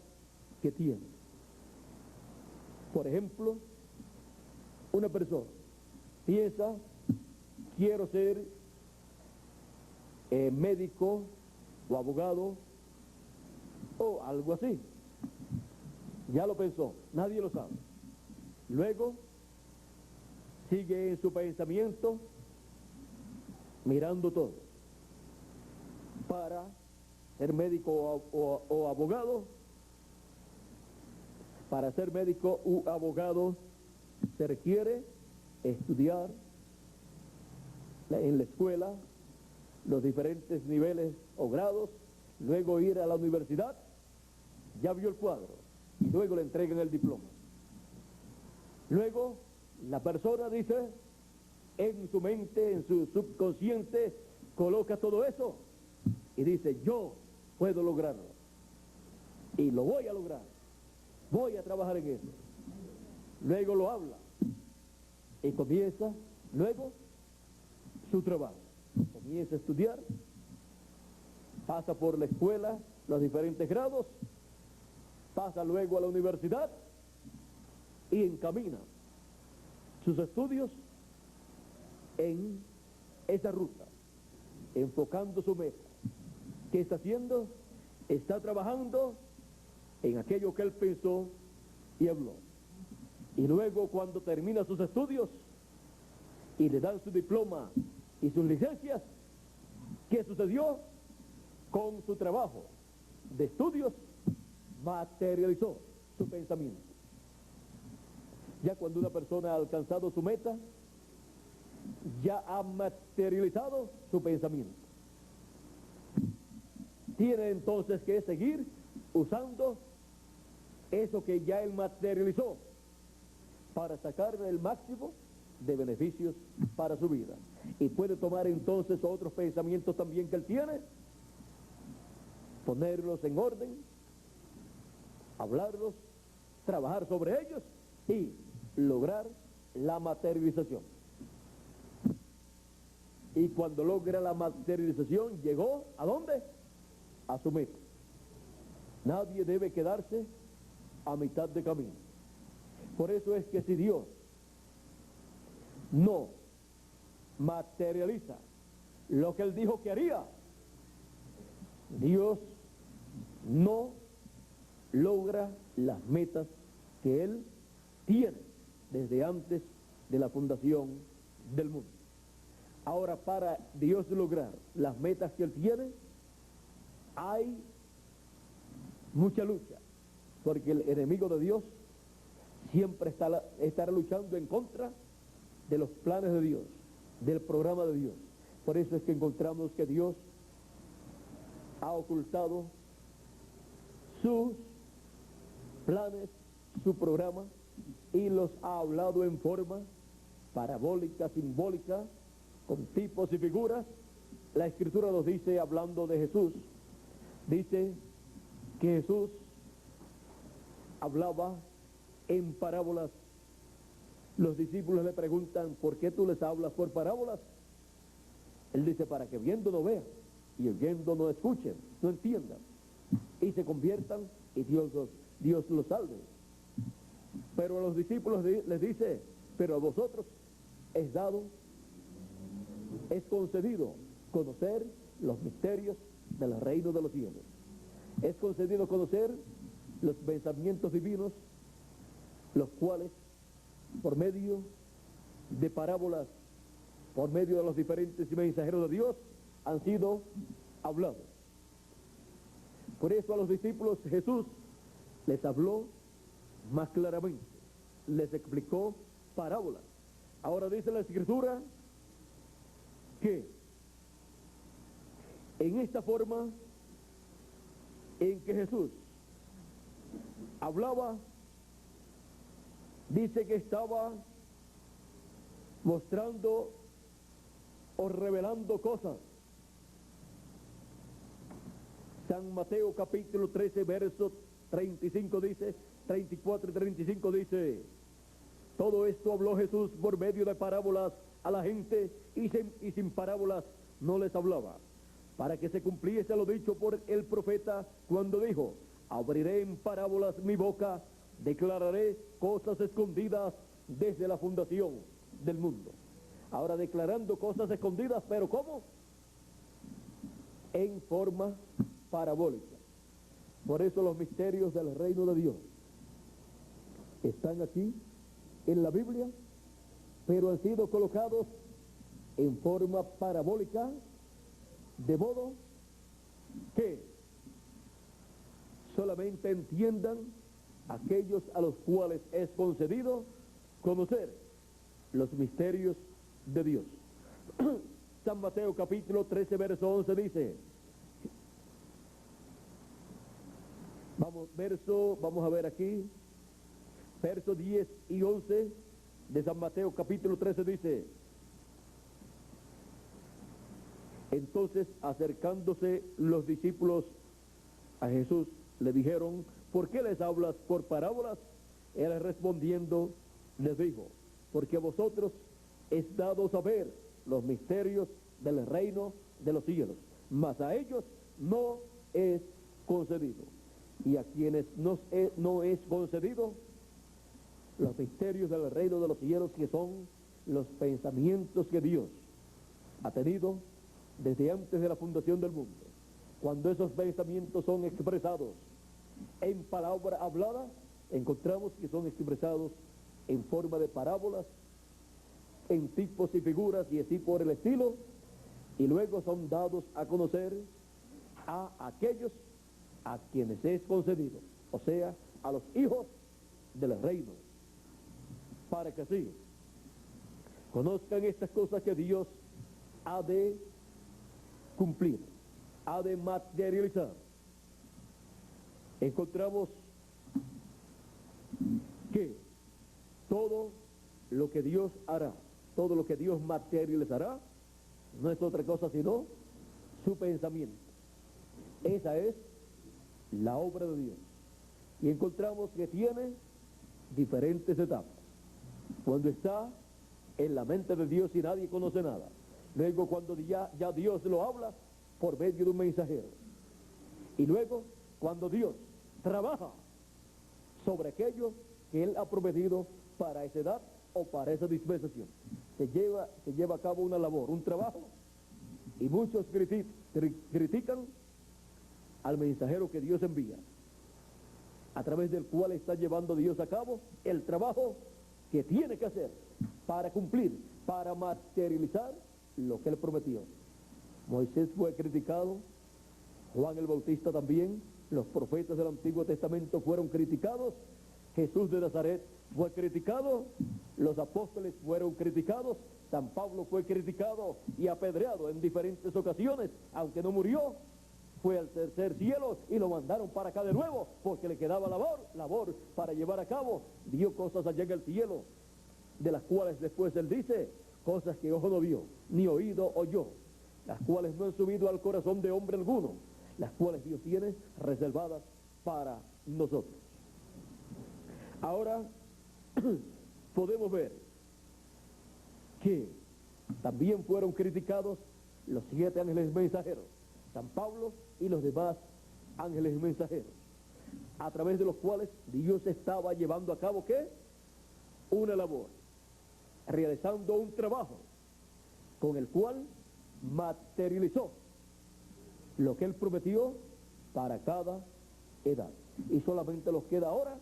que tiene. Por ejemplo, una persona piensa, quiero ser médico o abogado o algo así. Ya lo pensó, nadie lo sabe. Luego sigue en su pensamiento mirando todo. Para ser médico o abogado, para ser médico u abogado se requiere estudiar en la escuela los diferentes niveles o grados, luego ir a la universidad, ya vio el cuadro, y luego le entregan el diploma. Luego la persona dice, en su mente, en su subconsciente, coloca todo eso y dice, yo puedo lograrlo y lo voy a lograr, voy a trabajar en eso. Luego lo habla y comienza luego su trabajo, comienza a estudiar, pasa por la escuela, los diferentes grados, pasa luego a la universidad y encamina sus estudios en esa ruta, enfocando su meta, ¿Qué está haciendo? Está trabajando en aquello que él pensó y habló. Y luego, cuando termina sus estudios y le dan su diploma y sus licencias, ¿qué sucedió? Con su trabajo de estudios materializó su pensamiento. Ya cuando una persona ha alcanzado su meta, ya ha materializado su pensamiento. Tiene entonces que seguir usando eso que ya él materializó para sacar el máximo de beneficios para su vida. Y puede tomar entonces otros pensamientos también que él tiene, ponerlos en orden, hablarlos, trabajar sobre ellos y lograr la materialización. Y cuando logra la materialización, llegó ¿a dónde? A su meta. Nadie debe quedarse a mitad de camino. Por eso es que si Dios no materializa lo que él dijo que haría, Dios no logra las metas que él tiene desde antes de la fundación del mundo. Ahora, para Dios lograr las metas que él tiene, hay mucha lucha, porque el enemigo de Dios siempre estará luchando en contra de los planes de Dios, del programa de Dios. Por eso es que encontramos que Dios ha ocultado sus planes, su programa, y los ha hablado en forma parabólica, simbólica, con tipos y figuras. La Escritura nos dice, hablando de Jesús, dice que Jesús hablaba en parábolas. Los discípulos le preguntan, ¿por qué tú les hablas por parábolas? Él dice, para que viendo no vean y oyendo no escuchen, no entiendan y se conviertan y Dios los salve. Pero a los discípulos les dice, pero a vosotros es dado, es concedido conocer los misterios del reino de los cielos. Es concedido conocer los pensamientos divinos, los cuales por medio de parábolas, por medio de los diferentes mensajeros de Dios, han sido hablados. Por eso a los discípulos Jesús les habló más claramente, les explicó parábolas. Ahora dice la Escritura que en esta forma en que Jesús hablaba, dice que estaba mostrando o revelando cosas. San Mateo capítulo 13, verso 35 dice, 34 y 35 dice, todo esto habló Jesús por medio de parábolas a la gente y sin parábolas no les hablaba, para que se cumpliese lo dicho por el profeta cuando dijo, abriré en parábolas mi boca, declararé cosas escondidas desde la fundación del mundo. Ahora declarando cosas escondidas, pero ¿cómo? En forma parabólica. Por eso los misterios del reino de Dios están aquí en la Biblia, pero han sido colocados en forma parabólica, de modo que solamente entiendan aquellos a los cuales es concedido conocer los misterios de Dios. San Mateo capítulo 13, verso 11 dice, vamos a ver aquí, verso 10 y 11 de San Mateo capítulo 13 dice, entonces acercándose los discípulos a Jesús, le dijeron, ¿por qué les hablas por parábolas? Él respondiendo les dijo, porque a vosotros es dado saber los misterios del reino de los cielos, mas a ellos no es concedido. Y a quienes no es concedido los misterios del reino de los cielos, que son los pensamientos que Dios ha tenido desde antes de la fundación del mundo, cuando esos pensamientos son expresados en palabra hablada, encontramos que son expresados en forma de parábolas, en tipos y figuras y así por el estilo, y luego son dados a conocer a aquellos a quienes es concedido, o sea, a los hijos del reino, para que así conozcan estas cosas que Dios ha de cumplir, ha de materializar. Encontramos que todo lo que Dios hará, todo lo que Dios materializará, no es otra cosa sino su pensamiento. Esa es la obra de Dios. Y encontramos que tiene diferentes etapas. Cuando está en la mente de Dios y nadie conoce nada. Luego cuando ya Dios lo habla por medio de un mensajero. Y luego cuando Dios trabaja sobre aquello que Él ha prometido para esa edad o para esa dispensación. Se lleva a cabo una labor, un trabajo, y muchos critican al mensajero que Dios envía, a través del cual está llevando Dios a cabo el trabajo que tiene que hacer para cumplir, para materializar lo que Él prometió. Moisés fue criticado, Juan el Bautista también, los profetas del Antiguo Testamento fueron criticados, Jesús de Nazaret fue criticado, los apóstoles fueron criticados, San Pablo fue criticado y apedreado en diferentes ocasiones, aunque no murió, fue al tercer cielo y lo mandaron para acá de nuevo, porque le quedaba labor para llevar a cabo, vio cosas allá en el cielo, de las cuales después él dice, cosas que ojo no vio, ni oído oyó, las cuales no han subido al corazón de hombre alguno, las cuales Dios tiene reservadas para nosotros. Ahora podemos ver que también fueron criticados los 7 ángeles mensajeros, San Pablo y los demás ángeles mensajeros, a través de los cuales Dios estaba llevando a cabo ¿qué? Una labor, realizando un trabajo con el cual materializó lo que Él prometió para cada edad. Y solamente nos queda ahora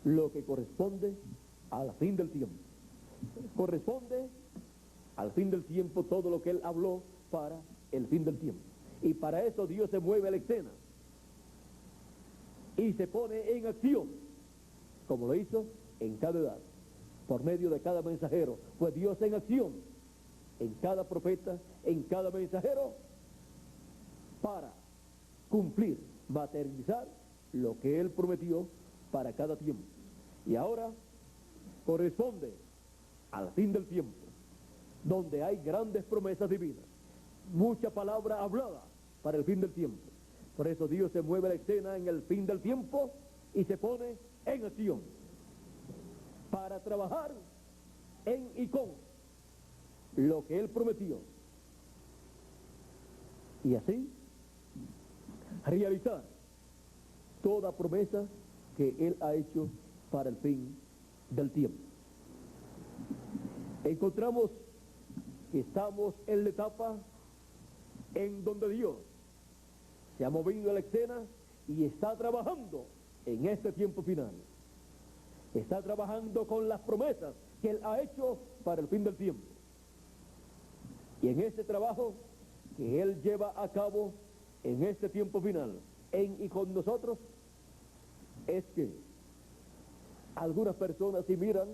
lo que corresponde al fin del tiempo. Corresponde al fin del tiempo todo lo que Él habló para el fin del tiempo. Y para eso Dios se mueve a la escena y se pone en acción, como lo hizo en cada edad, por medio de cada mensajero. Pues Dios en acción, en cada profeta, en cada mensajero, para cumplir, materializar lo que Él prometió para cada tiempo. Y ahora corresponde al fin del tiempo, donde hay grandes promesas divinas, mucha palabra hablada para el fin del tiempo. Por eso Dios se mueve a la escena en el fin del tiempo y se pone en acción para trabajar en y con lo que Él prometió, y así realizar toda promesa que Él ha hecho para el fin del tiempo. Encontramos que estamos en la etapa en donde Dios se ha movido a la escena y está trabajando en este tiempo final. Está trabajando con las promesas que Él ha hecho para el fin del tiempo. Y en ese trabajo que Él lleva a cabo en este tiempo final, en y con nosotros, es que algunas personas, si miran,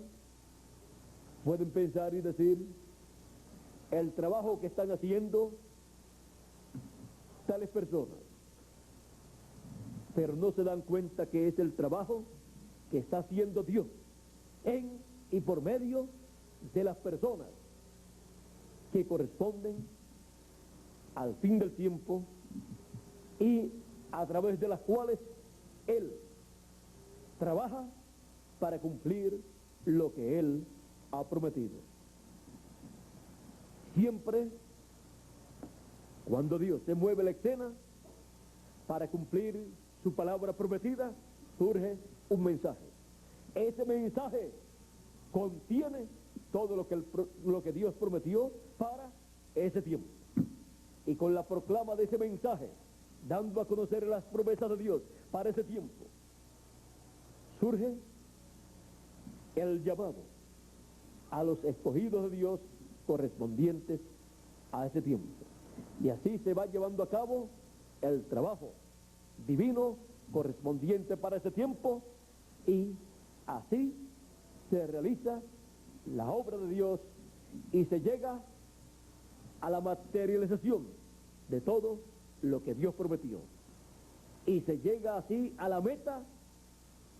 pueden pensar y decir, el trabajo que están haciendo tales personas, pero no se dan cuenta que es el trabajo que está haciendo Dios en y por medio de las personas que corresponden al fin del tiempo y a través de las cuales Él trabaja para cumplir lo que Él ha prometido. Siempre cuando Dios se mueve la escena para cumplir su palabra prometida, surge un mensaje. Ese mensaje contiene todo lo que Dios prometió para ese tiempo. Y con la proclama de ese mensaje dando a conocer las promesas de Dios para ese tiempo, surge el llamado a los escogidos de Dios correspondientes a ese tiempo. Y así se va llevando a cabo el trabajo divino correspondiente para ese tiempo, y así se realiza la obra de Dios y se llega a la materialización de todo lo que Dios prometió. Y se llega así a la meta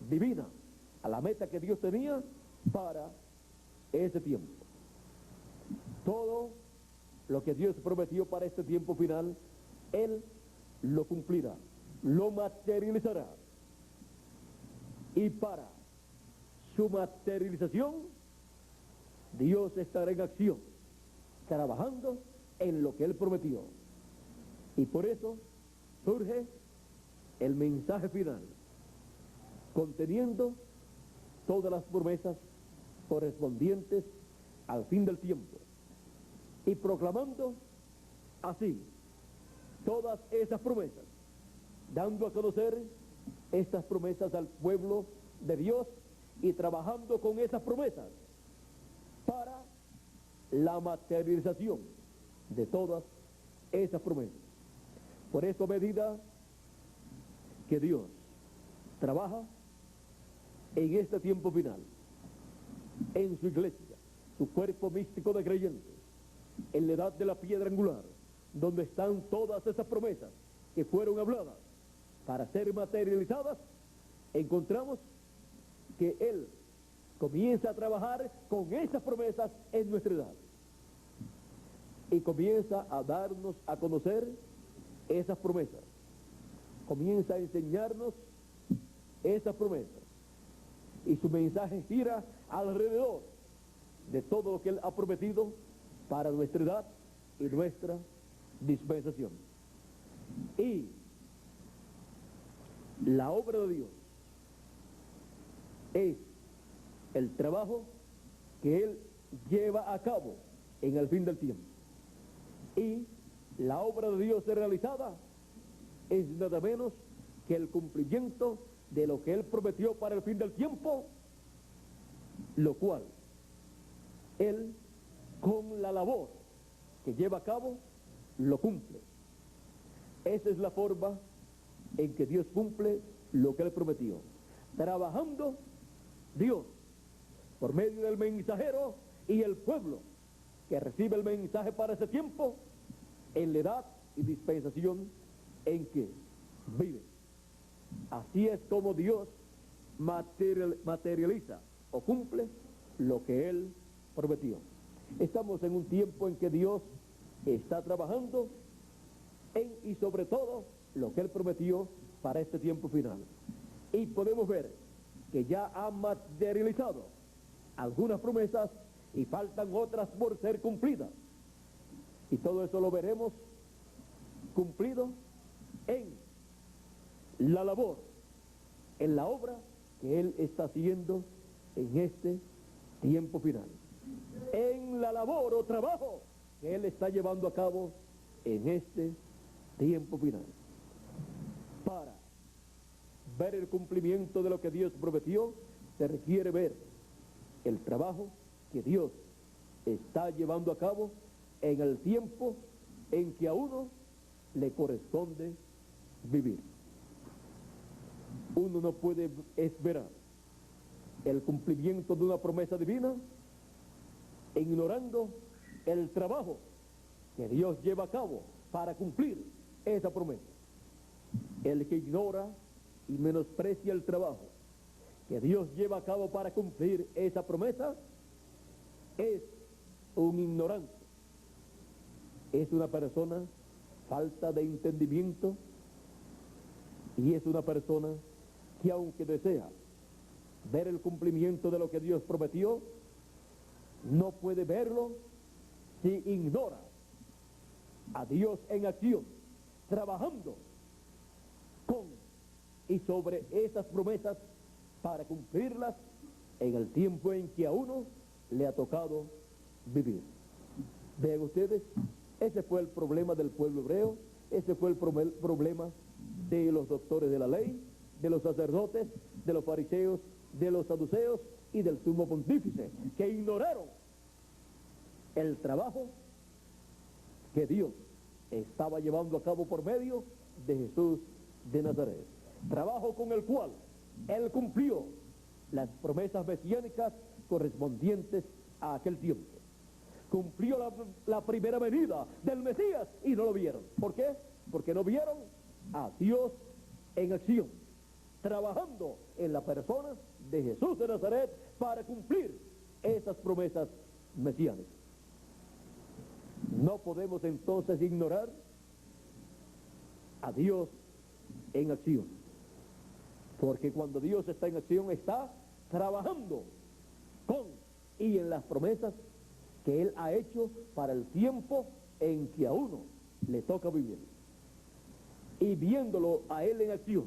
divina, a la meta que Dios tenía para ese tiempo. Todo lo que Dios prometió para este tiempo final, Él lo cumplirá, lo materializará. Y para su materialización, Dios estará en acción, trabajando en lo que Él prometió. Y por eso surge el mensaje final, conteniendo todas las promesas correspondientes al fin del tiempo, y proclamando así todas esas promesas, dando a conocer estas promesas al pueblo de Dios y trabajando con esas promesas para la materialización de todas esas promesas. Por eso, a medida que Dios trabaja en este tiempo final, en su iglesia, su cuerpo místico de creyentes, en la edad de la piedra angular, donde están todas esas promesas que fueron habladas para ser materializadas, encontramos que Él comienza a trabajar con esas promesas en nuestra edad y comienza a darnos a conocer esas promesas, comienza a enseñarnos esas promesas, y su mensaje gira alrededor de todo lo que Él ha prometido para nuestra edad y nuestra dispensación. Y la obra de Dios es el trabajo que Él lleva a cabo en el fin del tiempo. Y la obra de Dios realizada es nada menos que el cumplimiento de lo que Él prometió para el fin del tiempo, lo cual Él, con la labor que lleva a cabo, lo cumple. Esa es la forma en que Dios cumple lo que Él prometió, trabajando Dios por medio del mensajero y el pueblo que recibe el mensaje para ese tiempo, en la edad y dispensación en que vive. Así es como Dios materializa o cumple lo que Él prometió. Estamos en un tiempo en que Dios está trabajando en y sobre todo lo que Él prometió para este tiempo final. Y podemos ver que ya ha materializado algunas promesas y faltan otras por ser cumplidas. Y todo eso lo veremos cumplido en la labor, en la obra que Él está haciendo en este tiempo final. En la labor o trabajo que Él está llevando a cabo en este tiempo final. Para ver el cumplimiento de lo que Dios prometió, se requiere ver el trabajo que Dios está llevando a cabo en el tiempo en que a uno le corresponde vivir. Uno no puede esperar el cumplimiento de una promesa divina ignorando el trabajo que Dios lleva a cabo para cumplir esa promesa. El que ignora y menosprecia el trabajo que Dios lleva a cabo para cumplir esa promesa es un ignorante, es una persona falta de entendimiento, y es una persona que, aunque desea ver el cumplimiento de lo que Dios prometió, no puede verlo si ignora a Dios en acción, trabajando con y sobre esas promesas para cumplirlas en el tiempo en que a uno le ha tocado vivir. Vean ustedes, ese fue el problema del pueblo hebreo Ese fue el problema de los doctores de la ley, de los sacerdotes, de los fariseos, de los saduceos y del sumo pontífice, que ignoraron el trabajo que Dios estaba llevando a cabo por medio de Jesús de Nazaret. Trabajo con el cual Él cumplió las promesas mesiánicas correspondientes a aquel tiempo. Cumplió la primera venida del Mesías y no lo vieron. ¿Por qué? Porque no vieron a Dios en acción, trabajando en la persona de Jesús de Nazaret para cumplir esas promesas mesiánicas. No podemos entonces ignorar a Dios en acción, porque cuando Dios está en acción está trabajando con y en las promesas que Él ha hecho para el tiempo en que a uno le toca vivir. Y viéndolo a Él en acción,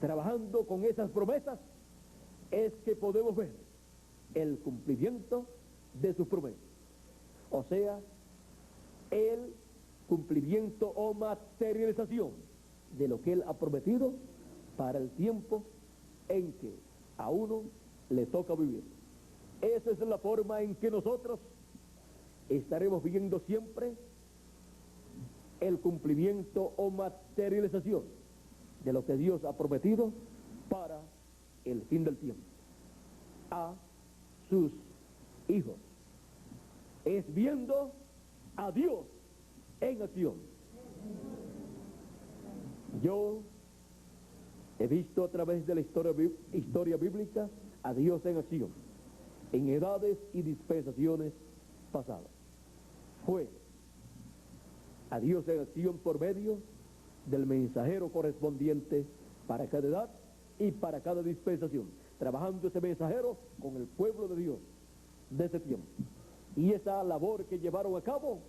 trabajando con esas promesas, es que podemos ver el cumplimiento de sus promesas. O sea, el cumplimiento o materialización de lo que Él ha prometido para el tiempo en que a uno le toca vivir. Esa es la forma en que nosotros estaremos viendo siempre el cumplimiento o materialización de lo que Dios ha prometido para el fin del tiempo a sus hijos. Es viendo a Dios en acción. Yo he visto a través de la historia bíblica a Dios en acción, en edades y dispensaciones pasadas. Fue a Dios en acción por medio del mensajero correspondiente para cada edad y para cada dispensación, trabajando ese mensajero con el pueblo de Dios de ese tiempo. Y esa labor que llevaron a cabo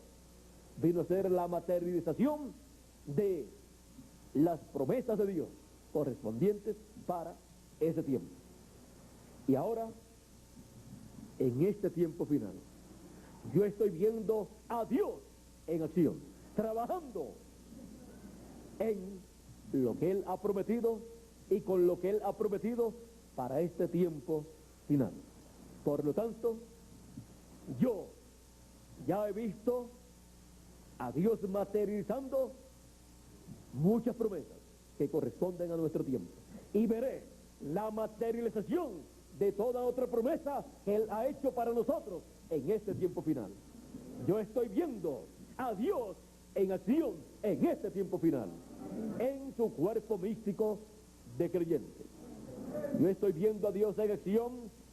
vino a ser la materialización de las promesas de Dios correspondientes para ese tiempo. Y ahora, en este tiempo final, yo estoy viendo a Dios en acción, trabajando en lo que Él ha prometido y con lo que Él ha prometido para este tiempo final. Por lo tanto, yo ya he visto a Dios materializando muchas promesas que corresponden a nuestro tiempo, y veré la materialización de toda otra promesa que Él ha hecho para nosotros en este tiempo final. Yo estoy viendo a Dios en acción en este tiempo final, en su cuerpo místico de creyentes. Yo estoy viendo a Dios en acción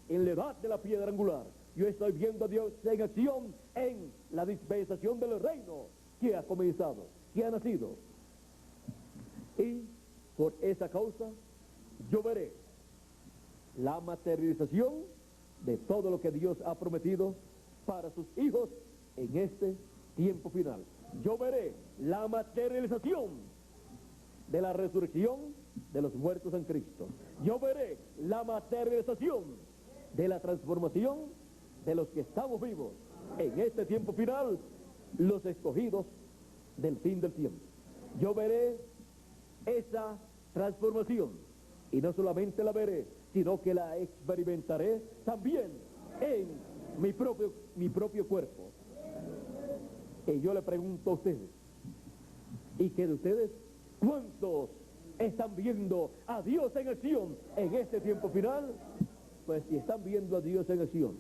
en la edad de la piedra angular. Yo estoy viendo a Dios en acción en la dispensación del reino que ha comenzado, que ha nacido. Y por esa causa yo veré la materialización de todo lo que Dios ha prometido para sus hijos en este tiempo final. Yo veré la materialización de la resurrección de los muertos en Cristo. Yo veré la materialización de la transformación de los que estamos vivos en este tiempo final, los escogidos del fin del tiempo. Yo veré esa transformación, y no solamente la veré, sino que la experimentaré también en mi propio cuerpo. Y yo le pregunto a ustedes, ¿y qué de ustedes? ¿Cuántos están viendo a Dios en acción en este tiempo final? Pues si están viendo a Dios en acción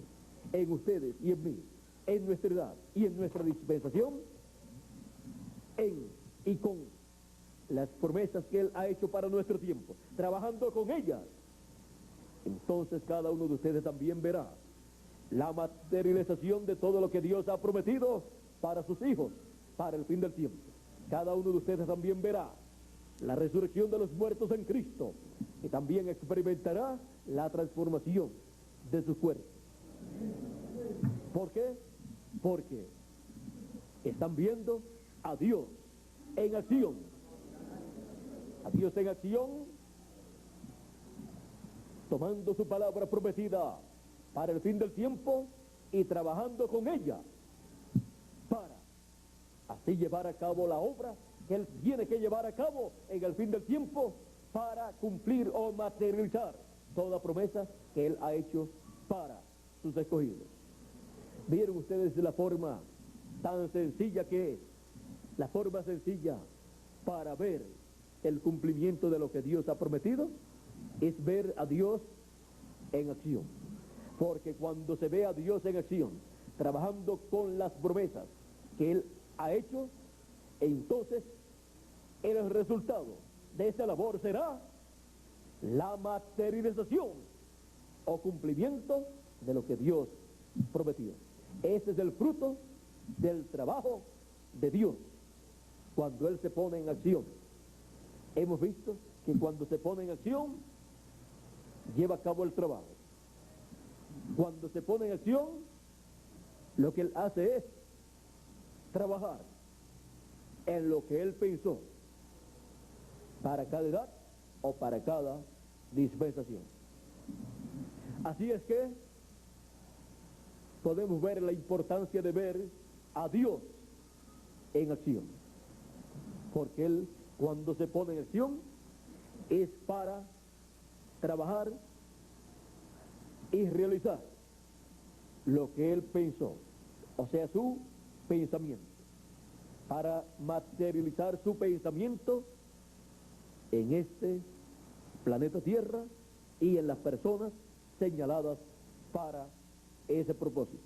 en ustedes y en mí, en nuestra edad y en nuestra dispensación, y con las promesas que Él ha hecho para nuestro tiempo, trabajando con ellas, entonces cada uno de ustedes también verá la materialización de todo lo que Dios ha prometido para sus hijos, para el fin del tiempo. Cada uno de ustedes también verá la resurrección de los muertos en Cristo, y también experimentará la transformación de su cuerpo. ¿Por qué? Porque están viendo a Dios en acción. A Dios en acción, tomando su palabra prometida para el fin del tiempo y trabajando con ella para así llevar a cabo la obra que Él tiene que llevar a cabo en el fin del tiempo para cumplir o materializar toda promesa que Él ha hecho para sus escogidos. ¿Vieron ustedes la forma tan sencilla que es? La forma sencilla para ver el cumplimiento de lo que Dios ha prometido es ver a Dios en acción. Porque cuando se ve a Dios en acción, trabajando con las promesas que Él ha hecho, entonces el resultado de esta labor será la materialización o cumplimiento de lo que Dios prometió. Ese es el fruto del trabajo de Dios cuando Él se pone en acción. Hemos visto que cuando se pone en acción, lleva a cabo el trabajo. Cuando se pone en acción, lo que Él hace es trabajar en lo que Él pensó para cada edad o para cada dispensación. Así es que podemos ver la importancia de ver a Dios en acción, porque Él, cuando se pone en acción, es para trabajar y realizar lo que Él pensó, o sea, su pensamiento, para materializar su pensamiento en este planeta Tierra y en las personas señaladas para ese propósito.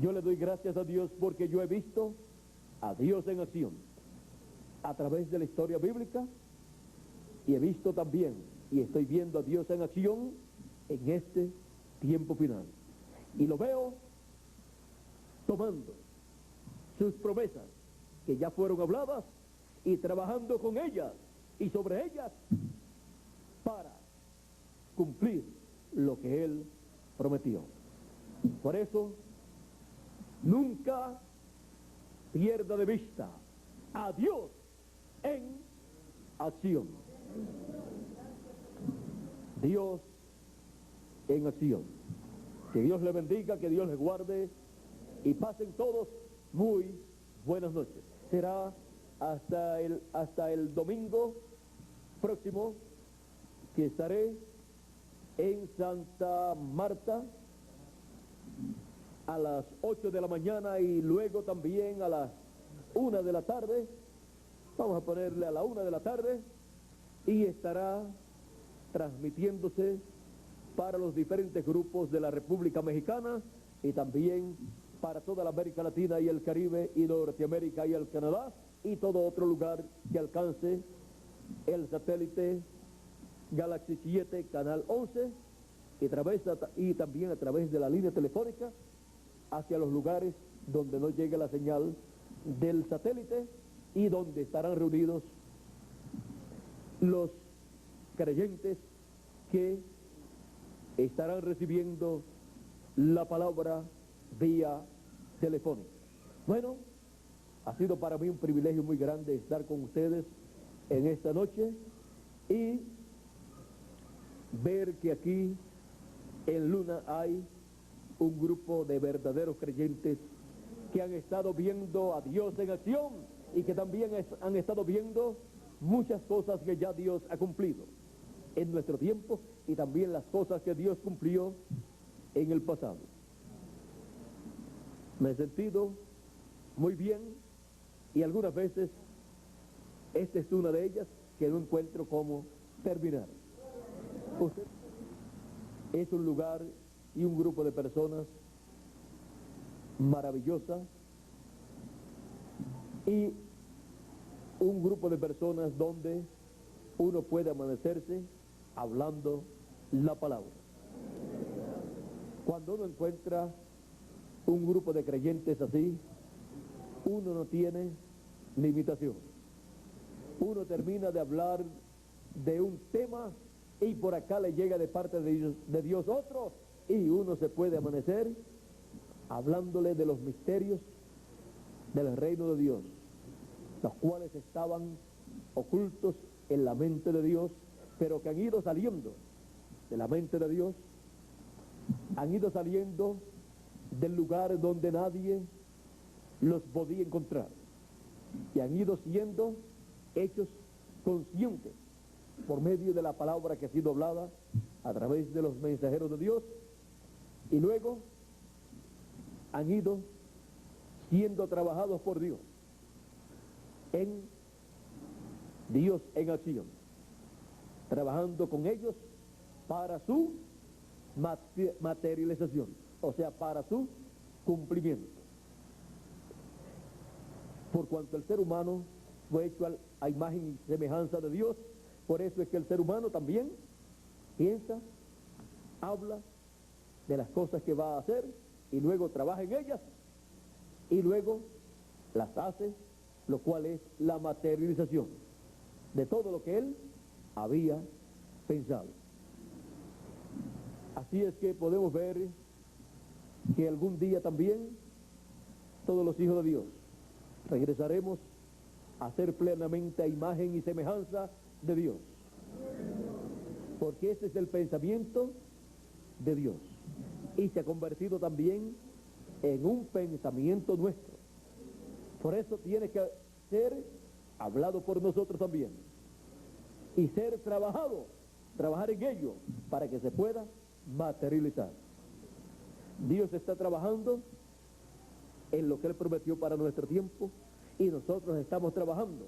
Yo le doy gracias a Dios porque yo he visto a Dios en acción a través de la historia bíblica, y he visto también y estoy viendo a Dios en acción en este tiempo final, y lo veo tomando sus promesas que ya fueron habladas y trabajando con ellas y sobre ellas para cumplir lo que Él prometió. Por eso, nunca pierda de vista a Dios en acción. Dios en acción. Que Dios le bendiga, que Dios le guarde y pasen todos muy buenas noches. Será hasta el domingo próximo que estaré en Santa Marta a las 8 de la mañana y luego también a las 1 de la tarde. Vamos a ponerle a la 1 de la tarde, y estará transmitiéndose para los diferentes grupos de la República Mexicana y también para toda la América Latina y el Caribe y Norteamérica y el Canadá y todo otro lugar que alcance el satélite Galaxy 7 Canal 11 y también a través de la línea telefónica hacia los lugares donde no llegue la señal del satélite y donde estarán reunidos los creyentes que estarán recibiendo la palabra vía telefónica. Bueno, ha sido para mí un privilegio muy grande estar con ustedes en esta noche y ver que aquí en Luna hay un grupo de verdaderos creyentes que han estado viendo a Dios en acción y que también han estado viendo muchas cosas que ya Dios ha cumplido en nuestro tiempo y también las cosas que Dios cumplió en el pasado. Me he sentido muy bien y algunas veces esta es una de ellas que no encuentro cómo terminar. Usted es un lugar y un grupo de personas maravillosa y un grupo de personas donde uno puede amanecerse hablando la palabra. Cuando uno encuentra un grupo de creyentes así, uno no tiene limitación. Uno termina de hablar de un tema y por acá le llega de parte de Dios otro, y uno se puede amanecer hablándole de los misterios del reino de Dios, los cuales estaban ocultos en la mente de Dios, pero que han ido saliendo de la mente de Dios, han ido saliendo del lugar donde nadie los podía encontrar. y han ido siendo hechos conscientes por medio de la palabra que ha sido hablada a través de los mensajeros de Dios, y luego han ido siendo trabajados por Dios en acción, trabajando con ellos para su materialización, o sea, para su cumplimiento. Por cuanto el ser humano fue hecho a imagen y semejanza de Dios, por eso es que el ser humano también piensa, habla de las cosas que va a hacer y luego trabaja en ellas y luego las hace, lo cual es la materialización de todo lo que él había pensado. Así es que podemos ver que algún día también todos los hijos de Dios regresaremos a ser plenamente a imagen y semejanza de Dios, porque ese es el pensamiento de Dios y se ha convertido también en un pensamiento nuestro. Por eso tiene que ser hablado por nosotros también y ser trabajar en ello para que se pueda materializar. Dios está trabajando en lo que Él prometió para nuestro tiempo y nosotros estamos trabajando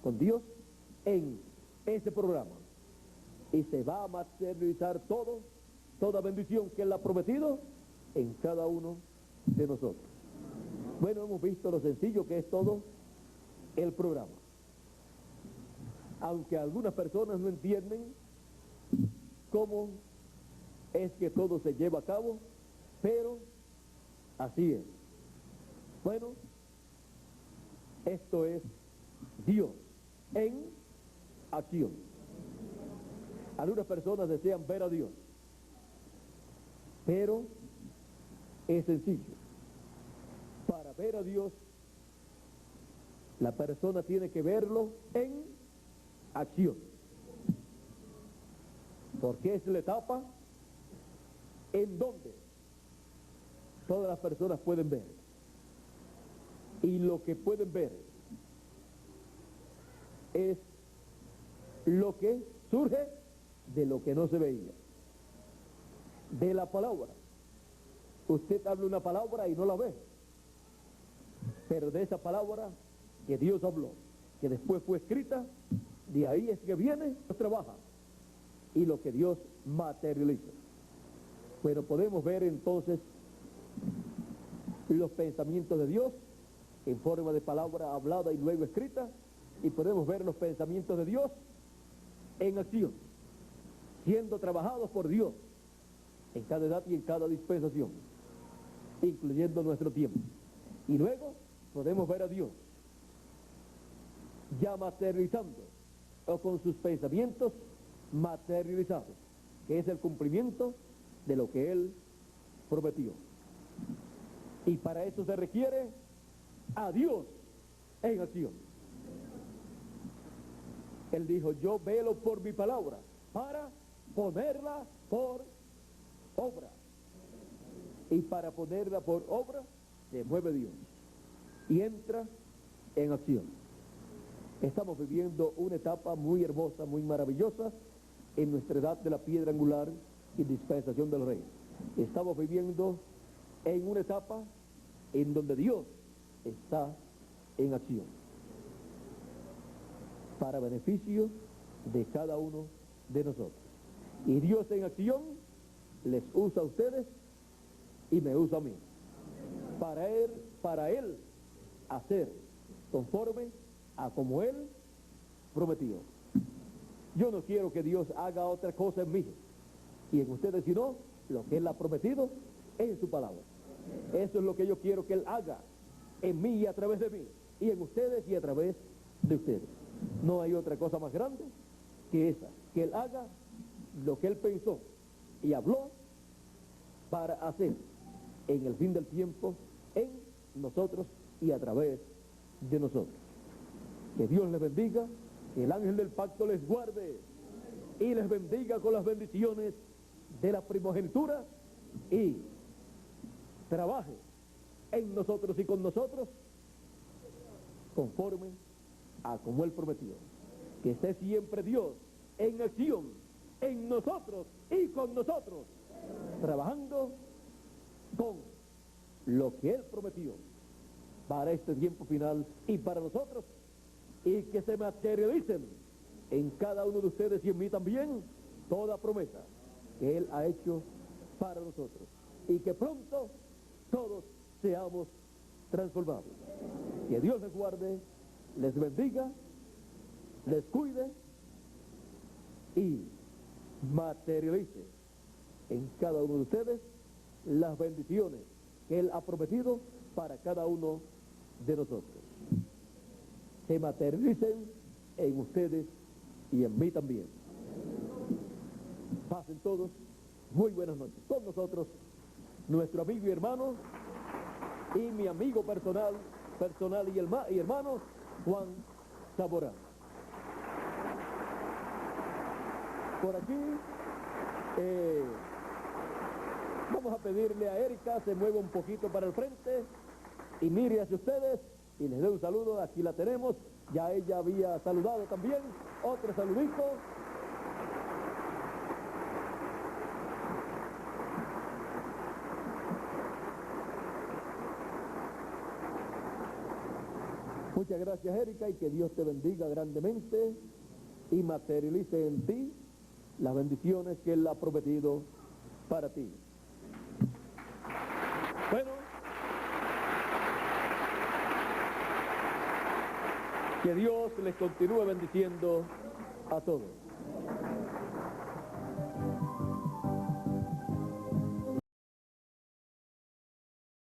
con Dios en ese programa y se va a materializar toda bendición que Él ha prometido en cada uno de nosotros. Bueno, hemos visto lo sencillo que es todo el programa, aunque algunas personas no entienden cómo es que todo se lleva a cabo, pero así es. Bueno, esto es Dios en acción. Algunas personas desean ver a Dios, pero es sencillo. Para ver a Dios, la persona tiene que verlo en acción, porque es la etapa en donde todas las personas pueden ver, y lo que pueden ver es lo que surge de lo que no se veía, de la palabra. Usted habla una palabra y no la ve, pero de esa palabra que Dios habló, que después fue escrita, de ahí es que viene, trabaja, y lo que Dios materializa. Pero podemos ver entonces los pensamientos de Dios en forma de palabra hablada y luego escrita, y podemos ver los pensamientos de Dios en acción, siendo trabajados por Dios en cada edad y en cada dispensación, incluyendo nuestro tiempo. Y luego podemos ver a Dios ya materializando, o con sus pensamientos materializados, que es el cumplimiento de lo que Él prometió. Y para eso se requiere a Dios en acción. Él dijo, yo velo por mi palabra para ponerla por obra. Y para ponerla por obra se mueve Dios y entra en acción. Estamos viviendo una etapa muy hermosa, muy maravillosa en nuestra edad de la piedra angular y dispensación del Rey. Estamos viviendo en una etapa en donde Dios está en acción para beneficio de cada uno de nosotros. Y Dios en acción les usa a ustedes y me usa a mí para Él hacer conforme a como Él prometió. Yo no quiero que Dios haga otra cosa en mí y en ustedes, sino lo que Él ha prometido en su palabra. Eso es lo que yo quiero que Él haga en mí y a través de mí, y en ustedes y a través de ustedes. No hay otra cosa más grande que esa, que Él haga lo que Él pensó y habló para hacer en el fin del tiempo en nosotros y a través de nosotros. Que Dios les bendiga, que el ángel del pacto les guarde y les bendiga con las bendiciones de la primogenitura y trabaje en nosotros y con nosotros conforme a como Él prometió. Que esté siempre Dios en acción, en nosotros y con nosotros, trabajando con lo que Él prometió para este tiempo final y para nosotros, y que se materialicen en cada uno de ustedes y en mí también toda promesa que Él ha hecho para nosotros, y que pronto todos seamos transformados. Que Dios les guarde, les bendiga, les cuide y materialice en cada uno de ustedes las bendiciones que Él ha prometido para cada uno de nosotros. Se materialicen en ustedes y en mí también. Pasen todos muy buenas noches. Con nosotros, nuestro amigo y hermano, y mi amigo personal y hermano, Juan Saborán. Por aquí, vamos a pedirle a Erika se mueva un poquito para el frente y mire hacia ustedes y les doy un saludo. Aquí la tenemos, ya ella había saludado también. Otro saludito. Muchas gracias, Erika, y que Dios te bendiga grandemente y materialice en ti las bendiciones que Él ha prometido para ti. Bueno, que Dios les continúe bendiciendo a todos.